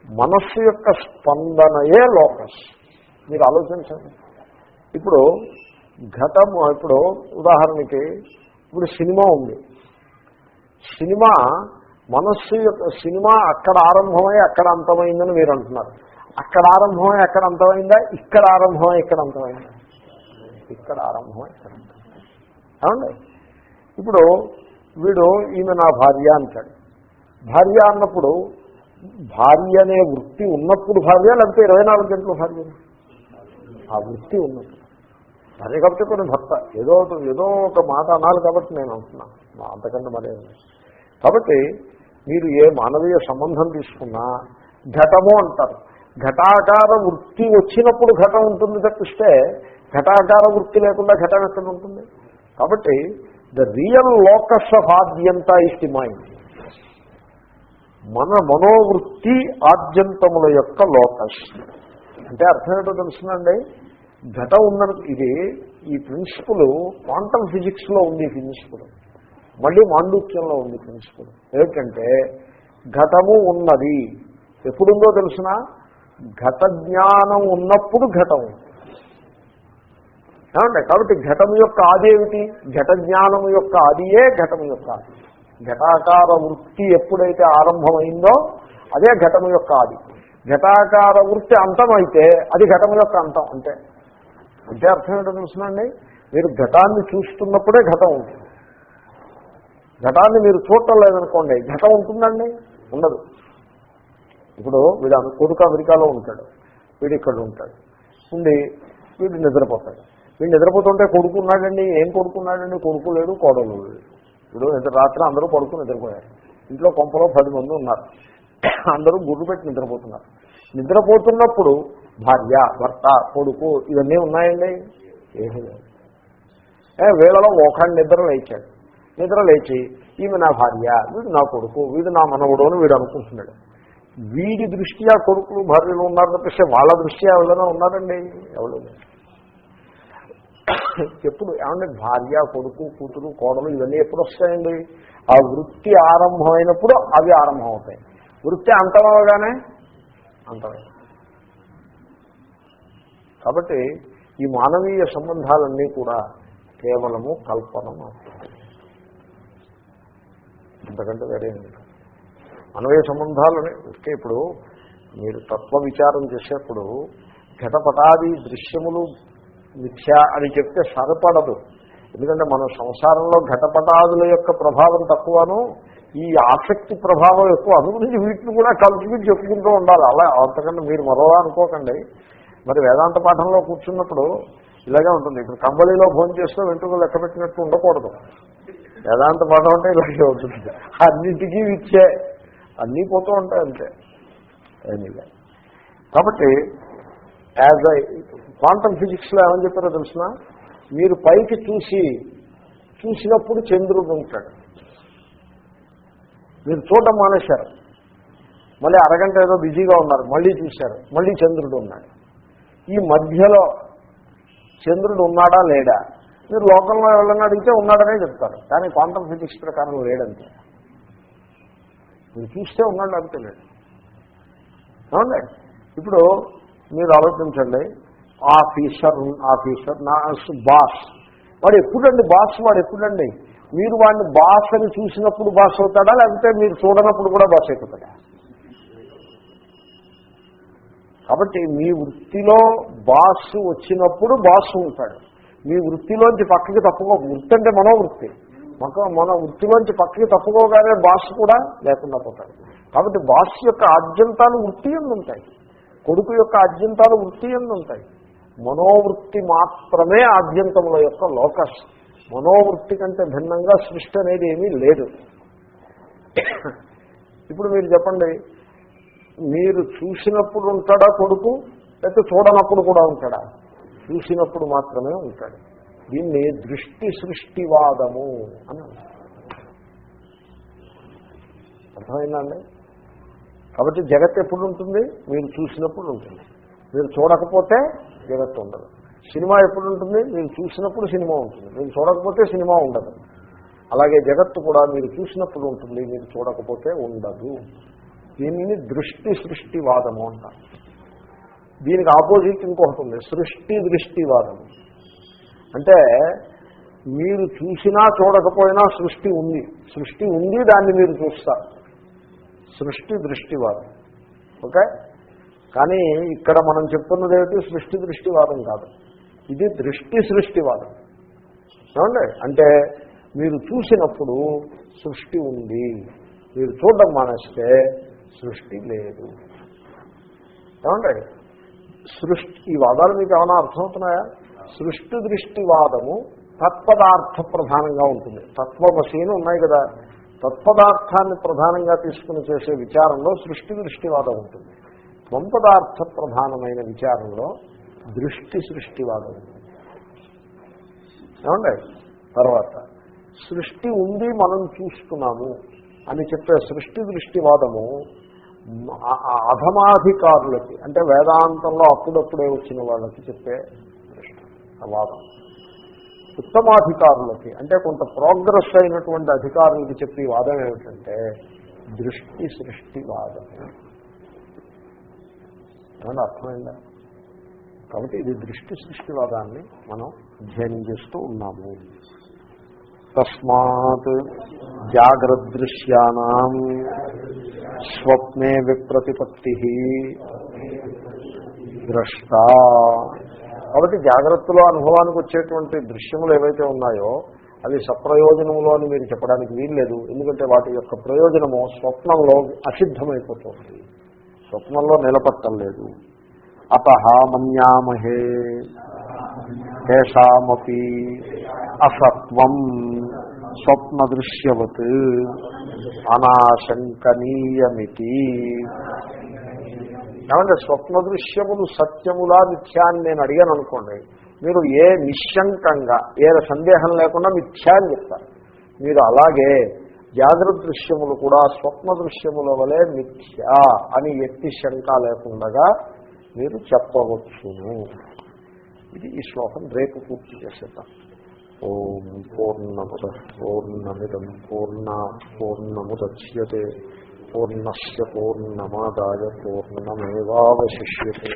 మనస్సు యొక్క స్పందనయే లోకస్. మీరు ఆలోచించండి. ఇప్పుడు ఘటము, ఇప్పుడు ఉదాహరణకి ఇప్పుడు సినిమా ఉంది. సినిమా మనస్సు యొక్క సినిమా అక్కడ ఆరంభమై అక్కడ అంతమైందని మీరు అంటున్నారు. అక్కడ ఆరంభమై అక్కడ అంతమైందా? ఇక్కడ ఆరంభమై ఇక్కడ అంతమైందా? ఇక్కడ ఆరంభమై ఇక్కడ అంతమైందా? ఏమండి? ఇప్పుడు వీడు ఈమె నా భార్య అంటాడు. భార్య అన్నప్పుడు భార్య అనే వృత్తి ఉన్నప్పుడు భార్య, లేకపోతే 24 గంటల భార్య? ఆ వృత్తి ఉన్నప్పుడు భార్య. కాబట్టి కొన్ని భర్త ఏదో ఒక మాట అనాలి కాబట్టి నేను అంటున్నాను, అంతకంటే మరే. కాబట్టి మీరు ఏ మానవీయ సంబంధం తీసుకున్నా ఘటము అంటారు. ఘటాకార వృత్తి వచ్చినప్పుడు ఘటం ఉంటుంది తప్పిస్తే ఘటాకార వృత్తి లేకుండా ఘటం ఎక్కడ ఉంటుంది? కాబట్టి ద రియల్ లోకస్ ఆఫ్ ఆద్యంత ఇస్ ది మైండ్. మనోవృత్తి ఆద్యంతముల యొక్క లోకస్. అంటే అర్థం ఏంటో తెలుసునండి. ఘటం ఉందని ఈ ప్రిన్సిపుల్ క్వాంటమ్ ఫిజిక్స్లో ఉంది. ఈ ప్రిన్సిపుల్ మళ్ళీ మాండూక్యంలో ఉంది. ప్రిన్సిపుల్ ఏమిటంటే ఘటము ఉన్నది. ఎప్పుడుందో తెలుసిన? ఘట జ్ఞానం ఉన్నప్పుడు ఘటం. ఏమంటే కాబట్టి ఘటము యొక్క ఆది ఏమిటి? ఘట జ్ఞానము యొక్క ఆదియే ఘటము యొక్క ఆది. ఘటాకార వృత్తి ఎప్పుడైతే ఆరంభమైందో అదే ఘటము యొక్క ఆది. ఘటాకార వృత్తి అంతమైతే అది ఘటము యొక్క అంతం. అంటే అర్థం ఏంటో తెలుసునండి. మీరు ఘటాన్ని చూస్తున్నప్పుడే ఘటం ఉంటుంది. ఘటాన్ని మీరు చూడటం లేదనుకోండి, ఘటం ఉంటుందండి? ఉండదు. ఇప్పుడు వీడు కొడుకు అమెరికాలో ఉంటాడు, వీడు ఇక్కడ ఉంటాడు. ఉండి వీడు నిద్రపోతాడు. వీడు నిద్రపోతుంటే కొడుకున్నాడండి. ఏం కొడుకున్నాడండి? కొడుకు లేడు, కోడలు లేదు. ఇప్పుడు రాత్రి అందరూ పడుకుని నిద్రపోయారు. ఇంట్లో కొంపలో 10 మంది ఉన్నారు. అందరూ గుర్రు పెట్టి నిద్రపోతున్నారు. నిద్రపోతున్నప్పుడు భార్య, భర్త, కొడుకు ఇవన్నీ ఉన్నాయండి? ఏమీ లేదు. వీళ్ళలో ఒకడు నిద్ర లేచి ఈమె నా భార్య, వీడు నా కొడుకు, వీడు నా మనవడు అని వీడు అనుకుంటున్నాడు. వీడి దృష్ట్యా కొడుకులు భార్యలు ఉన్నారు తప్పిస్తే వాళ్ళ దృష్ట్యా ఎవరైనా ఉన్నారండి? ఎవరు లేదు. ఎప్పుడు ఏమంటే భార్య, కొడుకు, కూతురు, కోడలు ఇవన్నీ ఎప్పుడు వస్తాయండి? ఆ వృత్తి ఆరంభమైనప్పుడు అవి ఆరంభం అవుతాయి. వృత్తి అంతమవగానే అంతమే. కాబట్టి ఈ మానవీయ సంబంధాలన్నీ కూడా కేవలము కల్పన మాత్రమే, అంతకంటే వేరే మానవీయ సంబంధాలని. ఓకే, ఇప్పుడు మీరు తత్వ విచారం చేసేప్పుడు ఘటపటాది దృశ్యములు మిథ్య అని చెప్తే సరిపడదు. ఎందుకంటే మన సంసారంలో ఘటపటాదుల యొక్క ప్రభావం తక్కువను, ఈ ఆసక్తి ప్రభావం ఎక్కువ. అందుగురించి వీటిని కూడా కలిసి చెప్పుకుంటూ ఉండాలి. అలా అంతకంటే మీరు మరోలా అనుకోకండి. మరి వేదాంత పాఠంలో కూర్చున్నప్పుడు ఇలాగే ఉంటుంది. ఇప్పుడు కంబళిలో భోజనం చేస్తూ వెంట్రుకలు లెక్క పెట్టినట్టు ఉండకూడదు. వేదాంత పాఠం అంటే ఇలాగే ఉంటుంది. అన్నింటికీ ఇచ్చే అన్నీ పోతూ ఉంటాయి అంతే. ఎనీవే, కాబట్టి యాజ్ క్వాంటమ్ ఫిజిక్స్లో ఏమని చెప్పారో తెలిసిన? మీరు పైకి చూసినప్పుడు చంద్రుడు ఉంటాడు. మీరు చూడడం మానేశారు, మళ్ళీ అరగంట ఏదో బిజీగా ఉన్నారు, మళ్ళీ చూశారు, మళ్ళీ చంద్రుడు ఉన్నాడు. ఈ మధ్యలో చంద్రుడు ఉన్నాడా లేడా? మీరు లోకంలో ఎవరైనా అడిగితే ఉన్నాడనే చెప్తారు, కానీ క్వాంటమ్ ఫిజిక్స్ ప్రకారం లేడంతే. మీరు చూస్తే ఉన్నాడు లేకపోతే లేదు. ఏమండి ఇప్పుడు మీరు ఆలోచించండి, ఆఫీసర్ నా బాస్, వాడు ఎప్పుడండి బాస్? వాడు ఎప్పుడండి? మీరు వాడిని బాస్ అని చూసినప్పుడు బాస్ అవుతాడా, లేకపోతే మీరు చూడనప్పుడు కూడా బాస్ అయిపోతాడా? కాబట్టి మీ వృత్తిలో బాస్ వచ్చినప్పుడు బాస్ ఉంటాడు. మీ వృత్తిలోంచి పక్కకి వృత్తి అంటే మనోవృత్తి, మన వృత్తిలోంచి పక్కకి తప్పుకోగానే బాస్ కూడా లేకుండా పోతాడు. కాబట్టి బాస్ యొక్క ఆద్యంతాలు వృత్తి ఎందు ఉంటాయి, కొడుకు యొక్క ఆద్యంతాలు వృత్తి ఎందు ఉంటాయి. మనోవృత్తి మాత్రమే ఆద్యంతముల యొక్క లోకస్. మనోవృత్తి కంటే భిన్నంగా సృష్టి అనేది ఏమీ లేదు. ఇప్పుడు మీరు చెప్పండి, మీరు చూసినప్పుడు ఉంటాడా కొడుకు, లేకపోతే చూడనప్పుడు కూడా ఉంటాడా? చూసినప్పుడు మాత్రమే ఉంటాడు. దీన్ని దృష్టి సృష్టివాదము అని అర్థమైందండి. కాబట్టి జగత్ ఎప్పుడు ఉంటుంది? మీరు చూసినప్పుడు ఉంటుంది. మీరు చూడకపోతే జగత్తు ఉండదు. సినిమా ఎప్పుడు ఉంటుంది? మీరు చూసినప్పుడు సినిమా ఉంటుంది, మీరు చూడకపోతే సినిమా ఉండదు. అలాగే జగత్తు కూడా మీరు చూసినప్పుడు ఉంటుంది, మీరు చూడకపోతే ఉండదు. దీనిని దృష్టి సృష్టివాదము అంటారు. దీనికి ఆపోజిట్ ఇంకొకటి ఉంది, సృష్టి దృష్టివాదము. అంటే మీరు చూసినా చూడకపోయినా సృష్టి ఉంది, దాన్ని మీరు చూస్తారు. సృష్టి దృష్టివాదం. ఓకే, కానీ ఇక్కడ మనం చెప్తున్నది ఏమిటి? సృష్టి దృష్టివాదం కాదు, ఇది దృష్టి సృష్టివాదం. ఏమండి? అంటే మీరు చూసినప్పుడు సృష్టి ఉంది, మీరు చూడడం మానేస్తే సృష్టి లేదు. ఏమండి? సృష్టి, ఈ వాదాలు మీకు ఏమైనా అర్థమవుతున్నాయా? సృష్టి దృష్టివాదము తత్పదార్థ ప్రధానంగా ఉంటుంది. తత్వమసీలు ఉన్నాయి కదా, తత్పదార్థాన్ని ప్రధానంగా తీసుకుని చేసే విచారంలో సృష్టి దృష్టివాదం ఉంటుంది. త్వంపదార్థ ప్రధానమైన విచారంలో దృష్టి సృష్టివాదం ఉంటుంది. ఏమండి? తర్వాత సృష్టి ఉంది, మనం చూస్తున్నాము అని చెప్పే సృష్టి దృష్టివాదము అధమాధికారులకి, అంటే వేదాంతంలో అప్పుడప్పుడే వచ్చిన వాళ్ళకి చెప్పే వాదం. ఉత్తమాధికారులకి, అంటే కొంత ప్రోగ్రెస్ అయినటువంటి అధికారులకి చెప్పే వాదం ఏమిటంటే దృష్టి సృష్టివాదం. ఏమన్నా అర్థమైందా? కాబట్టి ఇది దృష్టి సృష్టివాదాన్ని మనం అధ్యయనం చేస్తూ ఉన్నాము. తస్మాత్ జాగ్రద్దృశ్యానాం స్వప్నే విప్రతిపత్తి ద్రష్ట. కాబట్టి జాగ్రత్తలో అనుభవానికి వచ్చేటువంటి దృశ్యములు ఏవైతే ఉన్నాయో అవి సప్రయోజనములు అని మీరు చెప్పడానికి వీల్లేదు. ఎందుకంటే వాటి యొక్క ప్రయోజనము స్వప్నంలో అసిద్ధమైపోతుంది, స్వప్నంలో నిలబట్టలేదు. అతః మన్యామహే తేషామపి అసత్వం స్వప్నదృశ్యవత్ అనాశంకనీయమితి. ఏమంటే స్వప్నదృశ్యములు సత్యములా మిథ్యా అని నేను అడిగాను అనుకోండి, మీరు ఏ నిశ్శంకంగా ఏ సందేహం లేకుండా మిథ్యా అని చెప్తారు. మీరు అలాగే జాగ్రత్త దృశ్యములు కూడా స్వప్న దృశ్యముల వలె మిథ్యా అని ఎట్టి శంక లేకుండా మీరు చెప్పవచ్చును. ఇది ఈ శ్లోకం రేపు పూర్తి చేసేద్దాం. ఓం పూర్ణముద పూర్ణమిదం పూర్ణముద్యతే పూర్ణస్య పూర్ణమాదాయ పూర్ణమేవావశిష్యతే.